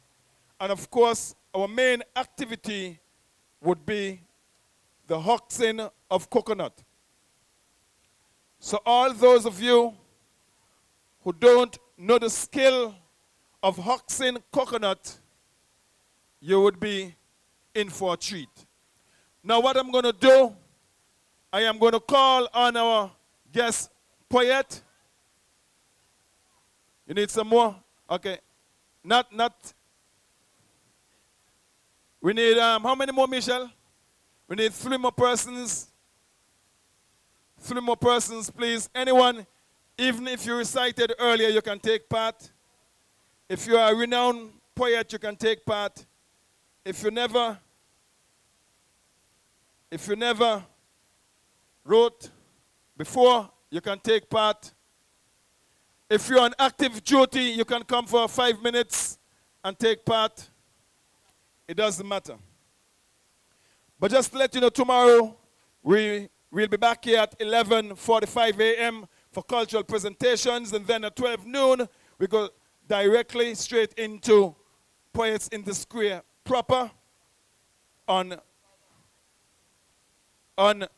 and of course, our main activity would be the huxing of coconut. So all those of you who don't know the skill of huxing coconut, you would be in for a treat. Now what I'm going to do, I am going to call on our guest poet. You need some more? Okay. Not. We need, how many more, Michelle? We need 3 more persons. 3 more persons, please. Anyone, even if you recited earlier, you can take part. If you are a renowned poet, you can take part. If you never wrote before, you can take part. If you're on active duty, you can come for 5 minutes and take part. It doesn't matter. But just to let you know, tomorrow we'll be back here at 11:45 a.m. for cultural presentations, and then at 12 noon, we go directly straight into Poets in the Square proper on the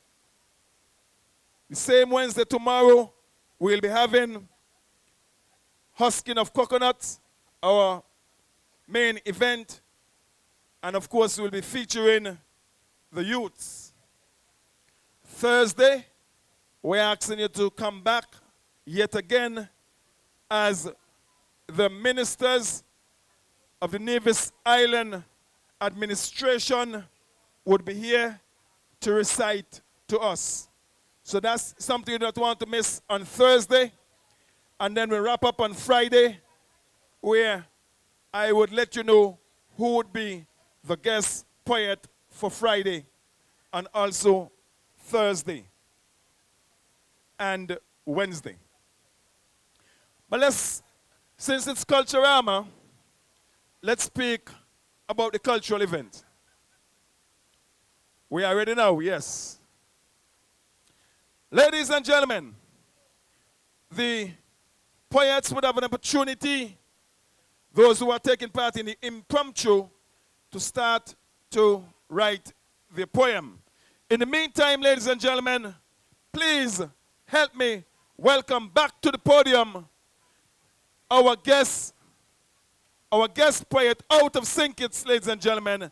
same Wednesday tomorrow. We'll be having husking of coconuts, our main event, and of course we'll be featuring the youths. Thursday, we're asking you to come back yet again as the ministers of the Nevis Island administration would be here to recite to us. So that's something you don't want to miss on Thursday. And then we wrap up on Friday, where I would let you know who would be the guest poet for Friday and also Thursday and Wednesday. But since it's Culturama, let's speak about the cultural event. We are ready now, yes. Ladies and gentlemen, the poets would have an opportunity, those who are taking part in the impromptu, to start to write the poem. In the meantime, ladies and gentlemen, please help me welcome back to the podium our guest poet out of St. Kitts, ladies and gentlemen,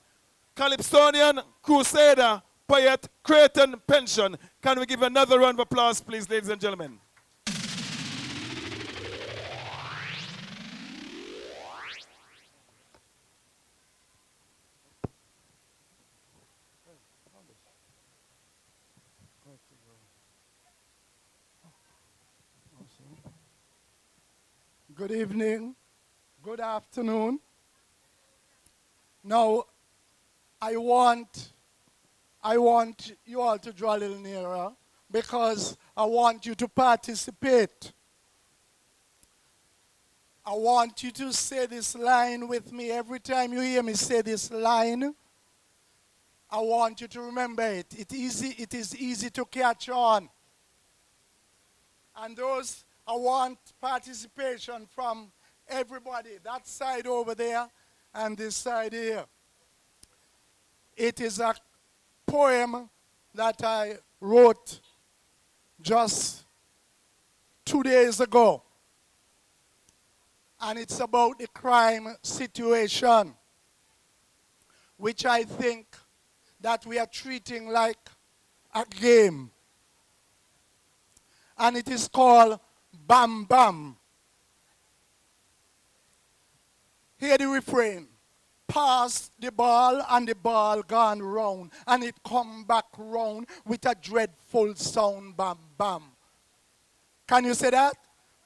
Calypsonian Crusader poet Crieghton Pencheon. Can we give another round of applause, please, ladies and gentlemen? Good evening, good afternoon. Now, I want you all to draw a little nearer because I want you to participate. I want you to say this line with me. Every time you hear me say this line, I want you to remember it. It is easy to catch on. And those, I want participation from everybody, that side over there and this side here. It is a poem that I wrote just 2 days ago. And it's about the crime situation, which I think that we are treating like a game. And it is called Bam Bam. Hear the refrain. Pass the ball and the ball gone round, and it come back round with a dreadful sound. Bam bam. Can you say that?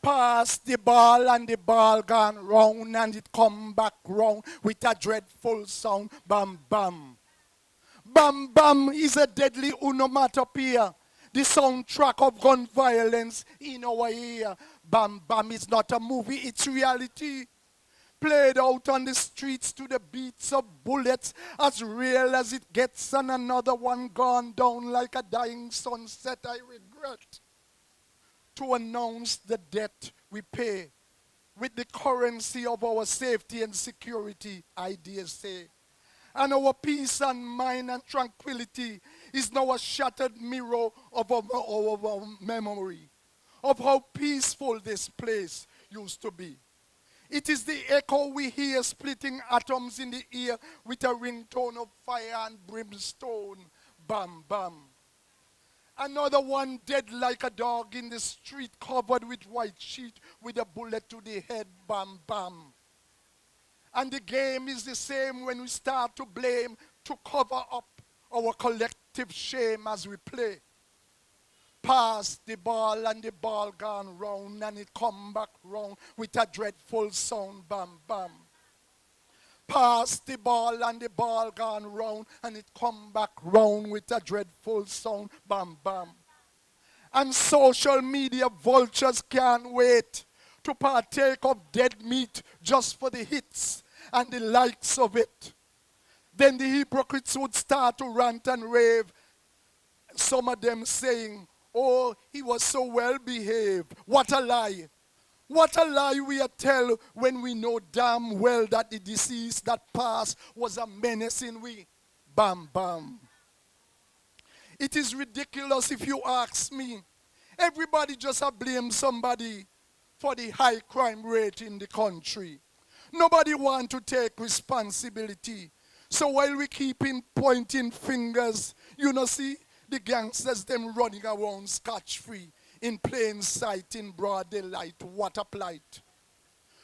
Pass the ball and the ball gone round, and it come back round with a dreadful sound. Bam bam. Bam bam is a deadly onomatopoeia, the soundtrack of gun violence in our ear. Bam bam is not a movie, it's reality. Played out on the streets to the beats of bullets, as real as it gets, and another one gone down like a dying sunset. I regret to announce the debt we pay with the currency of our safety and security, I dare say. And our peace and mind and tranquility is now a shattered mirror of our memory of how peaceful this place used to be. It is the echo we hear splitting atoms in the ear with a ringtone of fire and brimstone. Bam, bam. Another one dead like a dog in the street, covered with white sheet with a bullet to the head. Bam, bam. And the game is the same when we start to blame, to cover up our collective shame as we play. Pass the ball and the ball gone round, and it come back round with a dreadful sound. Bam bam. Pass the ball and the ball gone round, and it come back round with a dreadful sound. Bam bam. And social media vultures can't wait to partake of dead meat just for the hits and the likes of it. Then the hypocrites would start to rant and rave, some of them saying, "Oh, he was so well behaved." What a lie. What a lie we are tell when we know damn well that the disease that passed was a menacing we. Bam, bam. It is ridiculous if you ask me. Everybody just blame somebody for the high crime rate in the country. Nobody want to take responsibility. So while we keeping pointing fingers, you know, see, the gangsters them running around scotch-free in plain sight, in broad daylight. What a plight.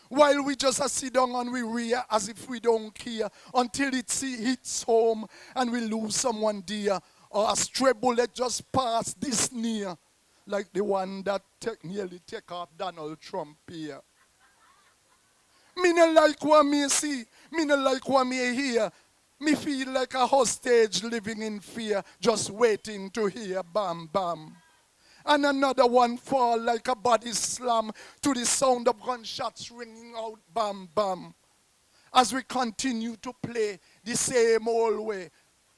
While we just sit down and we rear as if we don't care until it hits home and we lose someone dear, or a stray bullet just pass this near, like the one that nearly take off Donald Trump here. Me no like what me see, me no like what me hear. Me feel like a hostage living in fear, just waiting to hear bam bam. And another one fall like a body slam to the sound of gunshots ringing out bam bam. As we continue to play the same old way,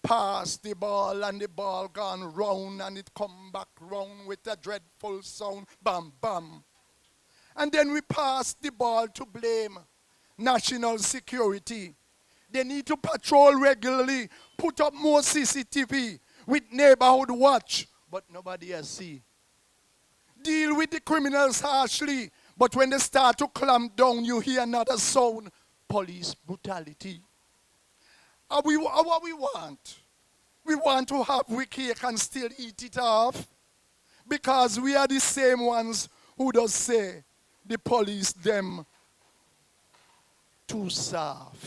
pass the ball and the ball gone round, and it come back round with a dreadful sound bam bam. And then we pass the ball to blame national security. They need to patrol regularly, put up more CCTV with neighborhood watch, but nobody has see. Deal with the criminals harshly, but when they start to clamp down, you hear another sound, police brutality. What we want? We want to have we cake and still eat it off, because we are the same ones who does say the police them too soft.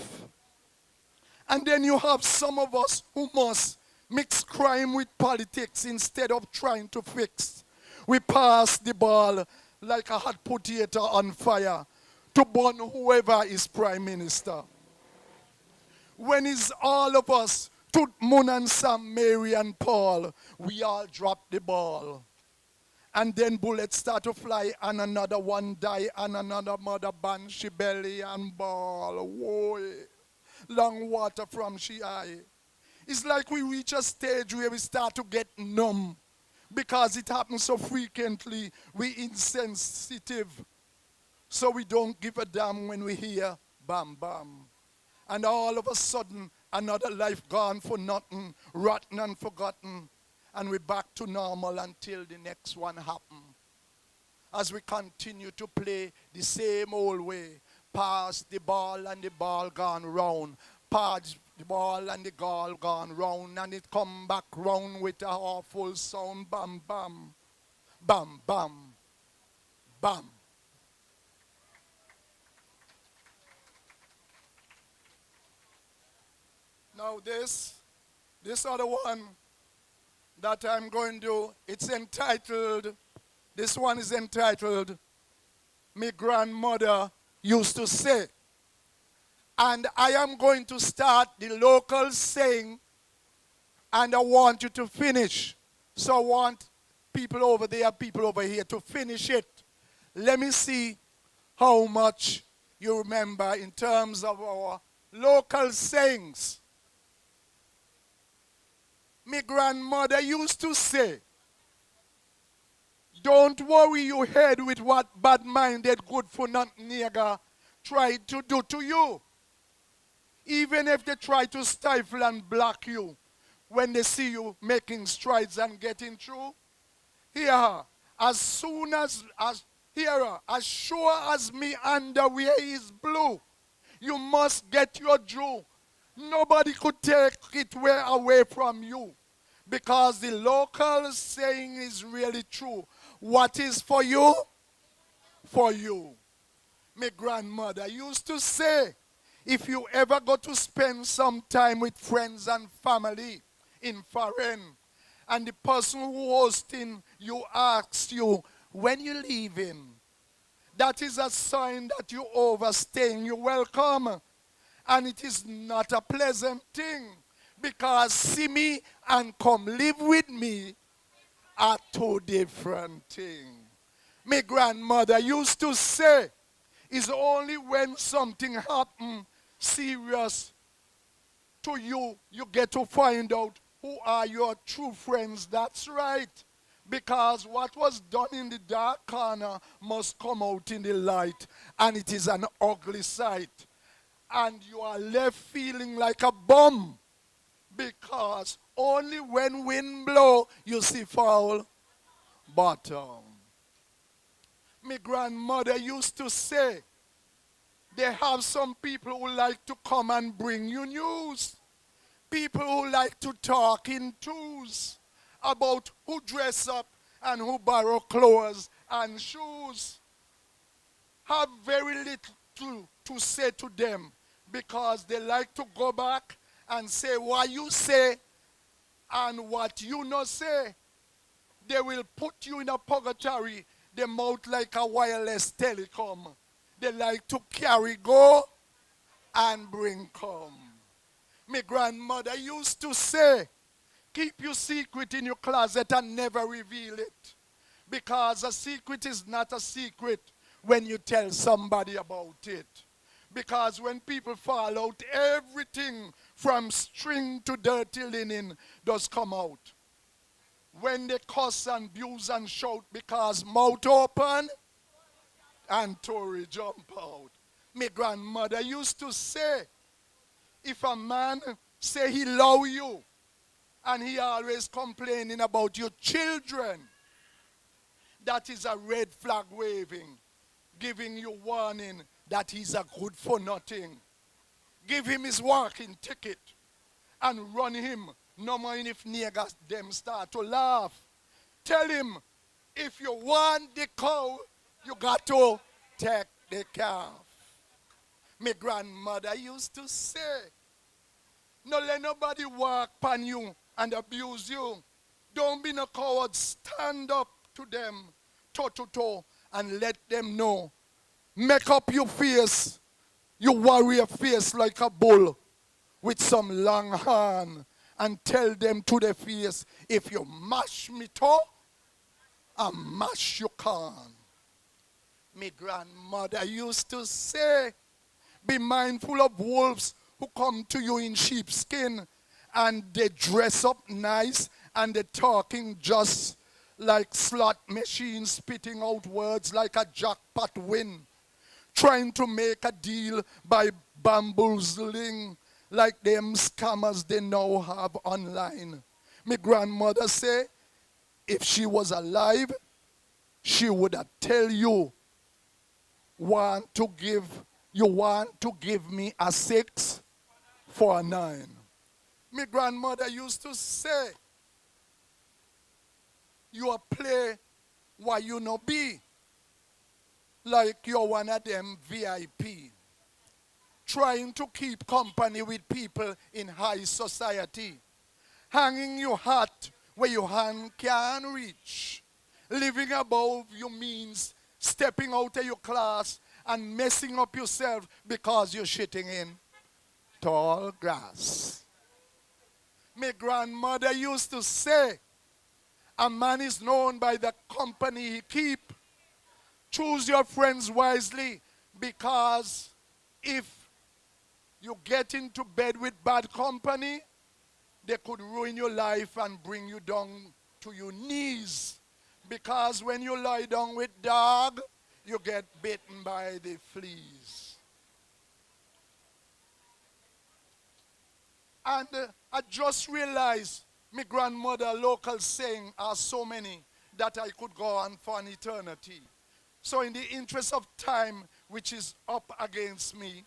And then you have some of us who must mix crime with politics instead of trying to fix. We pass the ball like a hot potato on fire to burn whoever is prime minister. When it's all of us, Tut, Mun and Sam, Mary and Paul, we all drop the ball. And then bullets start to fly and another one die and another mother ban she belly and ball. Whoa. Long water from she eye. It's like we reach a stage where we start to get numb because it happens so frequently. We insensitive. So we don't give a damn when we hear bam bam. And all of a sudden another life gone for nothing, rotten and forgotten. And we're back to normal until the next one happens. As we continue to play the same old way. Pass the ball and the ball gone round. Pass the ball and the ball gone round. And it come back round with a awful sound. Bam, bam. Bam, bam. Bam. Now this other one that I'm going to do, it's entitled, this one is entitled, My Grandmother Used to Say. And I am going to start the local saying, and I want you to finish. So I want people over there, people over here to finish it. Let me see how much you remember in terms of our local sayings. My grandmother used to say, don't worry your head with what bad-minded, good-for-nothing nigger tried to do to you. Even if they try to stifle and block you when they see you making strides and getting through. Here, as sure as me underwear is blue, you must get your due. Nobody could take it away from you, because the local saying is really true. What is for you? For you. My grandmother used to say, if you ever go to spend some time with friends and family in foreign, and the person who hosting you asks you, when you leaving, that is a sign that you overstaying your welcome. And it is not a pleasant thing, because see me and come live with me are two different things. My grandmother used to say, it's only when something happens serious to you, you get to find out who are your true friends. That's right. Because what was done in the dark corner must come out in the light. And it is an ugly sight. And you are left feeling like a bum, because only when wind blow you see foul bottom. My grandmother used to say, they have some people who like to come and bring you news. People who like to talk in twos about who dress up and who borrow clothes and shoes. Have very little to say to them, because they like to go back and say what you say and what you not say. They will put you in a purgatory, their mouth like a wireless telecom. They like to carry go and bring come. My grandmother used to say, keep your secret in your closet and never reveal it. Because a secret is not a secret when you tell somebody about it. Because when people fall out, everything from string to dirty linen does come out. When they cuss and abuse and shout, because mouth open and Tory jump out. My grandmother used to say, If a man say he love you and he always complaining about your children, that is a red flag waving, giving you warning that he's a good for nothing. Give him his walking ticket and run him, no mind if niggas them start to laugh. Tell him, if you want the cow, you got to take the calf. My grandmother used to say, no let nobody walk upon you and abuse you. Don't be no coward. Stand up to them, toe to toe, and let them know. Make up your face, your warrior face like a bull with some long horn, and tell them to their face, if you mash me toe, I mash you can. My grandmother used to say, be mindful of wolves who come to you in sheepskin and they dress up nice and they're talking just like slot machines, spitting out words like a jackpot win, trying to make a deal by bamboozling like them scammers they now have online. My grandmother say, if she was alive, she would have tell you, you want to give me a 6 for a 9. My grandmother used to say, you a play what you no be, like you're one of them VIP, trying to keep company with people in high society, hanging your hat where your hand can reach, living above your means, stepping out of your class and messing up yourself because you're shitting in tall grass. My grandmother used to say, a man is known by the company he keep. Choose your friends wisely, because if you get into bed with bad company, they could ruin your life and bring you down to your knees. Because when you lie down with dog, you get bitten by the fleas. And I just realized my grandmother local saying are so many that I could go on for an eternity. So in the interest of time, which is up against me,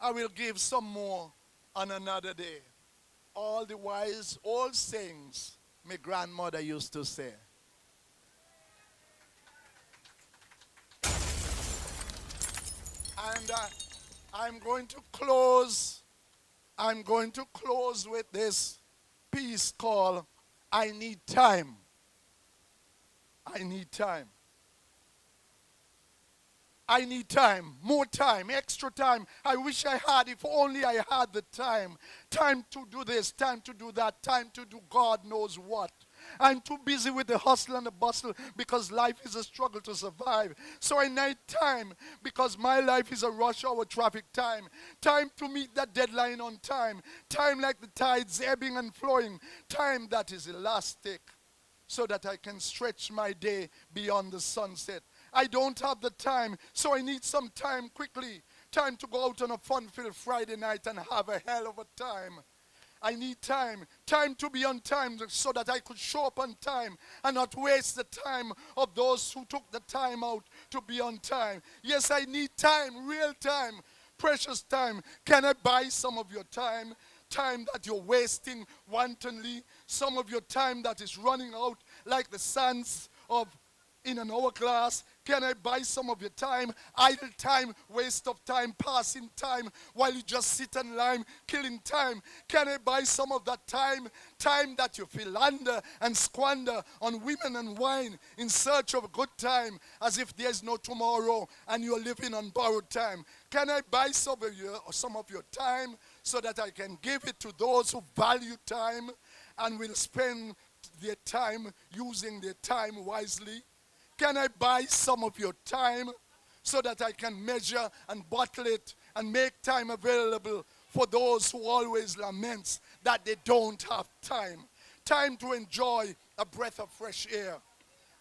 I will give some more on another day. All the wise old sayings my grandmother used to say. And I'm going to close with this piece called I Need Time. I need time. I need time, more time, extra time. I wish I had, if only I had the time. Time to do this, time to do that, time to do God knows what. I'm too busy with the hustle and the bustle because life is a struggle to survive. So I need time because my life is a rush hour traffic time. Time to meet that deadline on time. Time like the tides ebbing and flowing. Time that is elastic so that I can stretch my day beyond the sunset. I don't have the time, so I need some time quickly. Time to go out on a fun-filled Friday night and have a hell of a time. I need time. Time to be on time so that I could show up on time and not waste the time of those who took the time out to be on time. Yes, I need time, real time, precious time. Can I buy some of your time? Time that you're wasting wantonly. Some of your time that is running out like the sands of in an hourglass. Can I buy some of your time? Idle time, waste of time, passing time while you just sit and line, killing time. Can I buy some of that time? Time that you philander and squander on women and wine in search of a good time as if there's no tomorrow and you're living on borrowed time. Can I buy some of your time so that I can give it to those who value time and will spend their time using their time wisely? Can I buy some of your time so that I can measure and bottle it and make time available for those who always lament that they don't have time? Time to enjoy a breath of fresh air,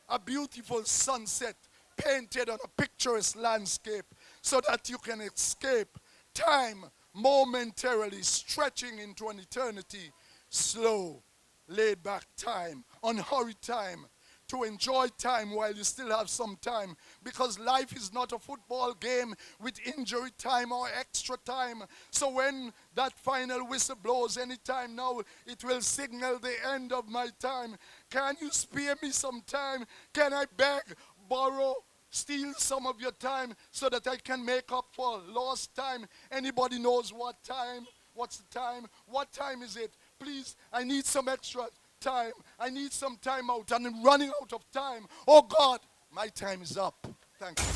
a beautiful sunset painted on a picturesque landscape so that you can escape. Time momentarily stretching into an eternity. Slow, laid back time, unhurried time, to enjoy time while you still have some time, because life is not a football game with injury time or extra time. So when that final whistle blows anytime now, it will signal the end of my time. Can you spare me some time? Can I beg, borrow, steal some of your time so that I can make up for lost time? Anybody knows what time? What's the time? What time is it? Please, I need some extra time. I need some time out, and I'm running out of time. Oh God, my time is up. Thank you.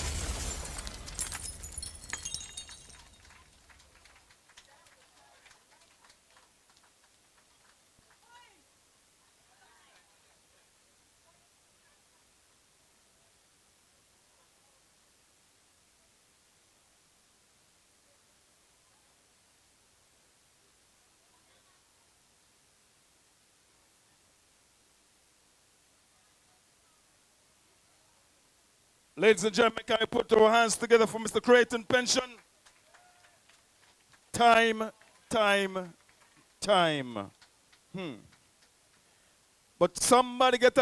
Ladies and gentlemen, can we put our hands together for Mr. Crieghton Pencheon? Time, time, time. But somebody get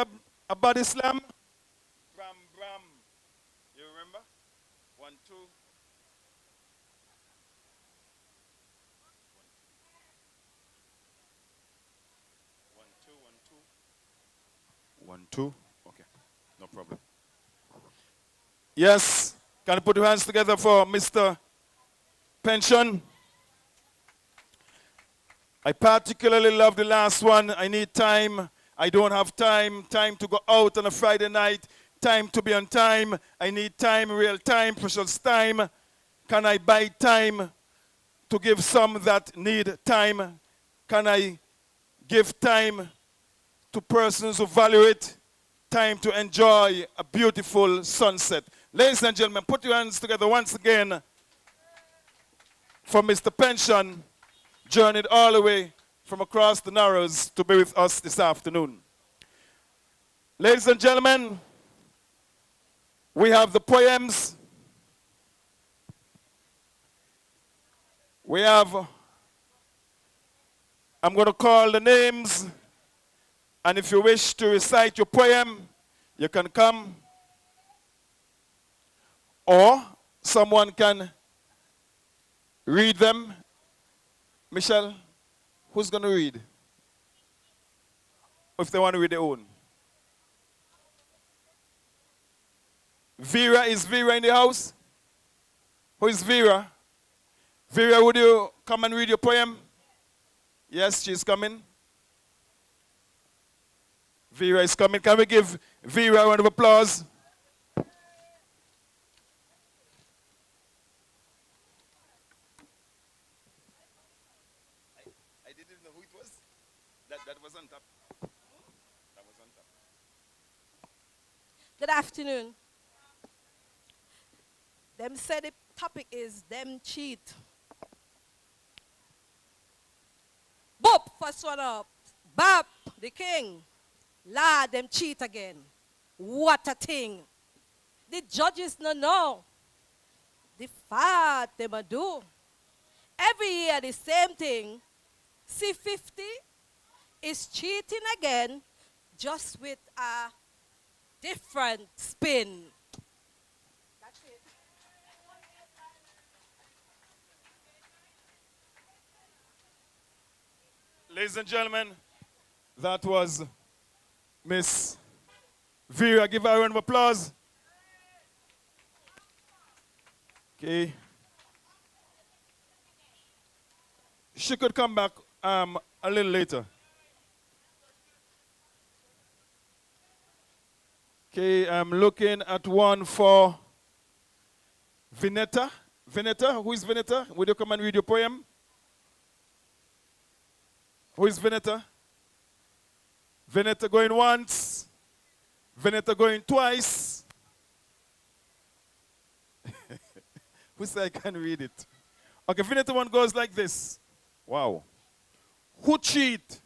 a body slam. Bram, bram. You remember? 1, 2. 1, 2, 1, 2. 1, 2. Okay, no problem. Yes, can you put your hands together for Mr. Pencheon? I particularly love the last one. I need time. I don't have time. Time to go out on a Friday night. Time to be on time. I need time, real time, precious time. Can I buy time to give some that need time? Can I give time to persons who value it? Time to enjoy a beautiful sunset. Ladies and gentlemen, put your hands together once again for Mr. Pencheon, journeyed all the way from across the Narrows to be with us this afternoon. Ladies and gentlemen, we have the poems. We have, I'm going to call the names, and if you wish to recite your poem, you can come. Or someone can read them. Michelle, who's going to read? If they want to read their own. Vera, is Vera in the house? Who is Vera? Vera, would you come and read your poem? Yes, she's coming. Vera is coming. Can we give Vera a round of applause? That was on top. That was on top. Good afternoon. Them said the topic is them cheat. Boop, first one up. Bap, the king. Lad, them cheat again. What a thing. The judges no know. The fat them a do. Every year the same thing. C50 is cheating again, just with a different spin. That's it. Ladies and gentlemen, that was Miss Vera. Give her a round of applause. Okay. She could come back a little later. Okay, I'm looking at one for Vanessa. Vanessa, who is Vanessa? Would you come and read your poem? Who is Vanessa? Vanessa going once. Vanessa going twice. Who said I can read it? Okay, Vanessa one goes like this. Wow. Who cheat?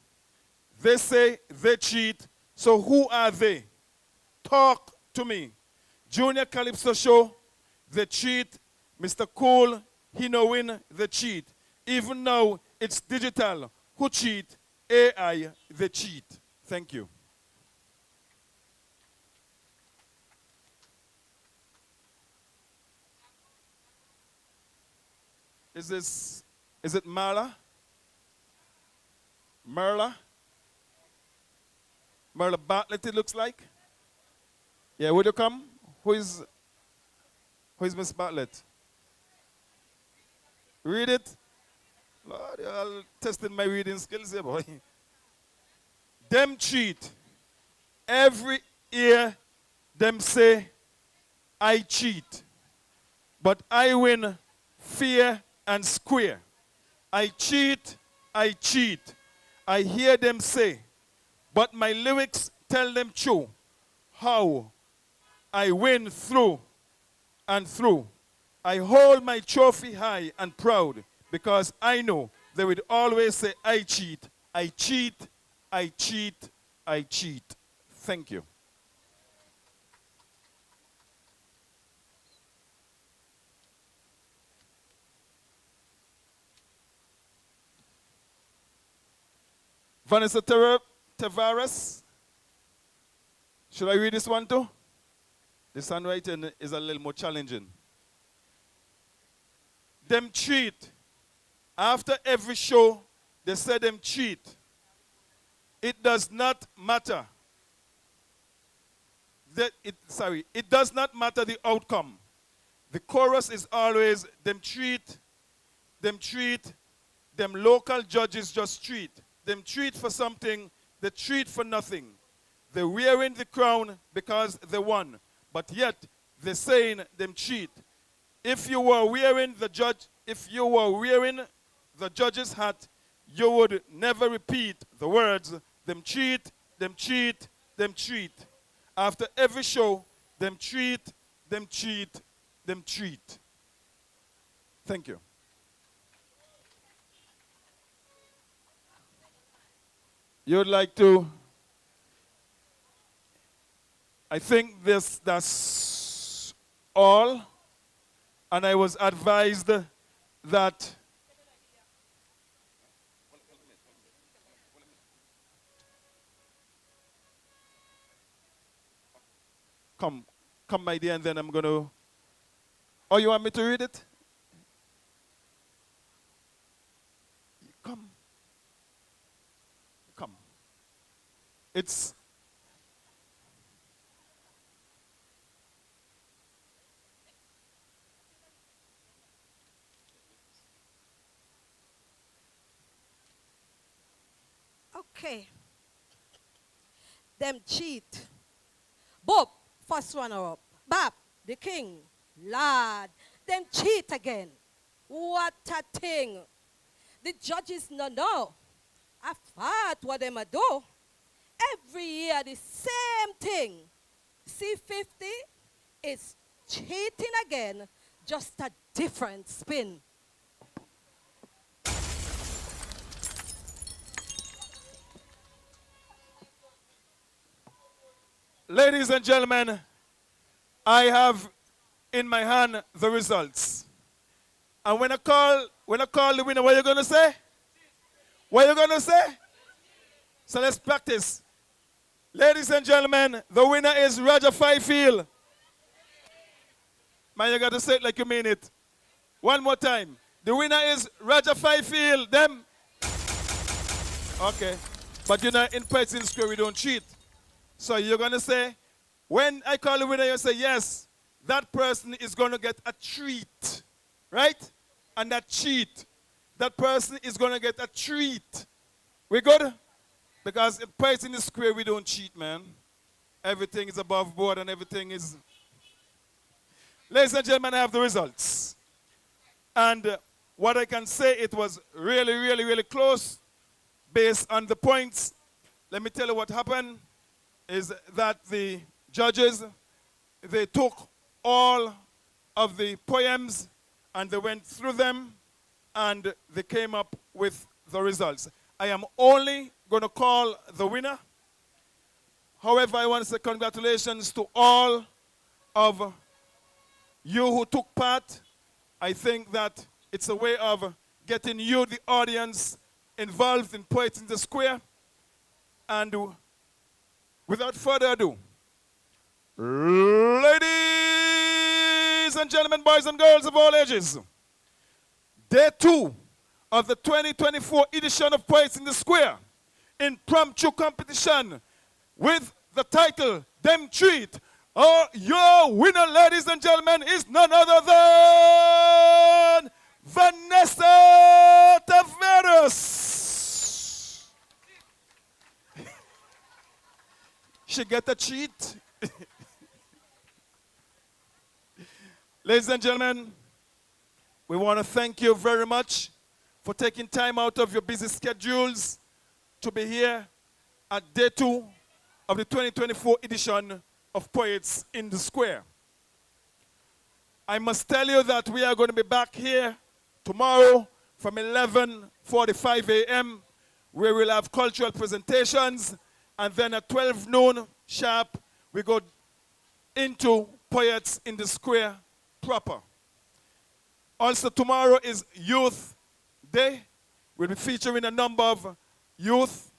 They say they cheat. So who are they? Talk to me. Junior Calypso show, they cheat. Mr. Cool, he no win, they cheat. Even now, it's digital. Who cheat? AI, they cheat. Thank you. Is it Marla? Merla? Merla Bartlett, it looks like. Yeah, would you come? Who is Miss Bartlett? Read it. Lord, you're testing my reading skills here, boy. Them cheat. Every year, them say, I cheat. But I win fair and square. I cheat, I cheat. I hear them say, but my lyrics tell them true. How I win through and through. I hold my trophy high and proud because I know they would always say, I cheat, I cheat, I cheat, I cheat. Thank you. Vanessa Tavares. Should I read this one too? This handwriting is a little more challenging. Them cheat. After every show, they say them cheat. It does not matter. It does not matter the outcome. The chorus is always them treat, them local judges just treat. Them treat for something, they treat for nothing. They're wearing the crown because they won. But yet, they're saying them cheat. If you were wearing the judge's hat, you would never repeat the words, them cheat, them cheat, them treat. After every show, them treat, them cheat, them treat. Thank you. You would like to, I think that's all. And I was advised that come, my dear, and then I'm going to, oh, you want me to read it? Come. It's okay. Them cheat. Bob, first runner up. Bab, the king. Lad, them cheat again. What a thing. The judges no know. I thought what them a do. Every year the same thing. C50 is cheating again, just a different spin. Ladies and gentlemen, I have in my hand the results. And when I call the winner, what are you going to say? What are you going to say? So let's practice. Ladies and gentlemen, the winner is Roger Fifield. Man, you got to say it like you mean it. One more time. The winner is Roger Fifield. Them. Okay. But you know, in Pencheon Square, we don't cheat. So you're going to say, when I call the winner, you say, yes, that person is going to get a treat. Right? And that cheat. That person is going to get a treat. We good? Because in Pencheon Square, we don't cheat, man. Everything is above board and everything is... Ladies and gentlemen, I have the results. And what I can say, it was really, really, really close based on the points. Let me tell you what happened is that the judges, they took all of the poems and they went through them and they came up with the results. I am only going to call the winner. However, I want to say congratulations to all of you who took part. I think that it's a way of getting you, the audience, involved in Poets in the Square. And without further ado, ladies and gentlemen, boys and girls of all ages, Day 2 of the 2024 edition of Poets in the Square, impromptu competition with the title, Them Treat. Your winner, ladies and gentlemen, is none other than Vanessa Taveras. She get a treat. Ladies and gentlemen, we want to thank you very much for taking time out of your busy schedules to be here at Day 2 of the 2024 edition of Poets in the Square. I must tell you that we are going to be back here tomorrow from 11:45 a.m. where we'll have cultural presentations, and then at 12 noon sharp we go into Poets in the Square proper. Also tomorrow is Youth Day. We'll be featuring a number of youth,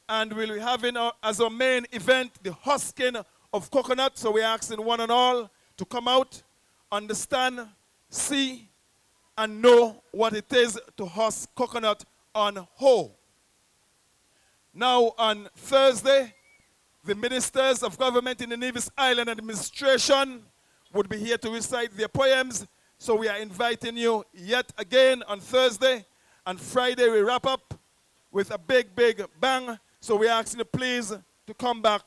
and we'll be having as our main event the husking of coconut. So we're asking one and all to come out, understand, see, and know what it is to husk coconut on hoe. Now on Thursday, the ministers of government in the Nevis Island administration would be here to recite their poems. So we are inviting you yet again on Thursday. And Friday we wrap up with a big, big bang. So we're asking you please to come back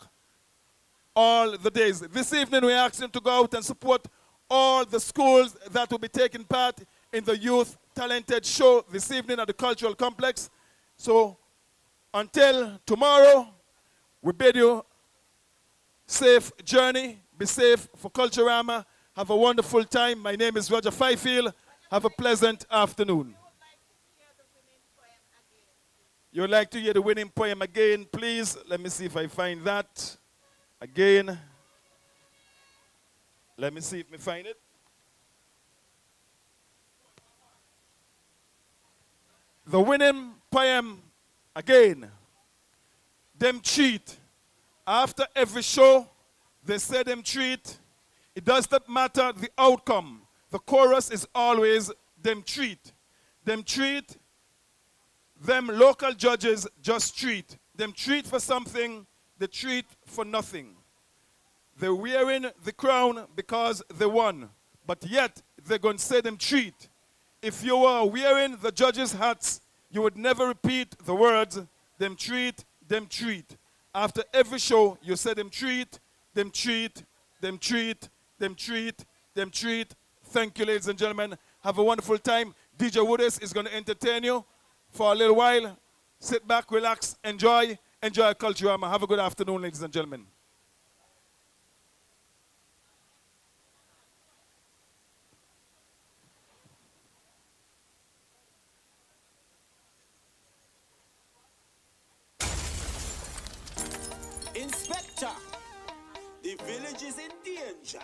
all the days. This evening we're asking you to go out and support all the schools that will be taking part in the Youth Talented Show this evening at the Cultural Complex. So until tomorrow, we bid you safe journey. Be safe for Culturama. Have a wonderful time. My name is Roger Fifield. Have a pleasant afternoon. You would like to hear the winning poem again, please? Let me see if I find that again. Let me see if I find it. The winning poem again. Them cheat. After every show, they say them treat. It does not matter the outcome. The chorus is always them treat. Them treat. Them local judges just treat. Them treat for something, they treat for nothing. They're wearing the crown because they won. But yet, they're going to say them treat. If you were wearing the judges' hats, you would never repeat the words, them treat, them treat. After every show, you say them treat, them treat, them treat, them treat, them treat. Thank you, ladies and gentlemen. Have a wonderful time. DJ Woodis is going to entertain you for a little while. Sit back, relax, enjoy Culturama. Have a good afternoon, ladies and gentlemen. Inspector, the village is in danger.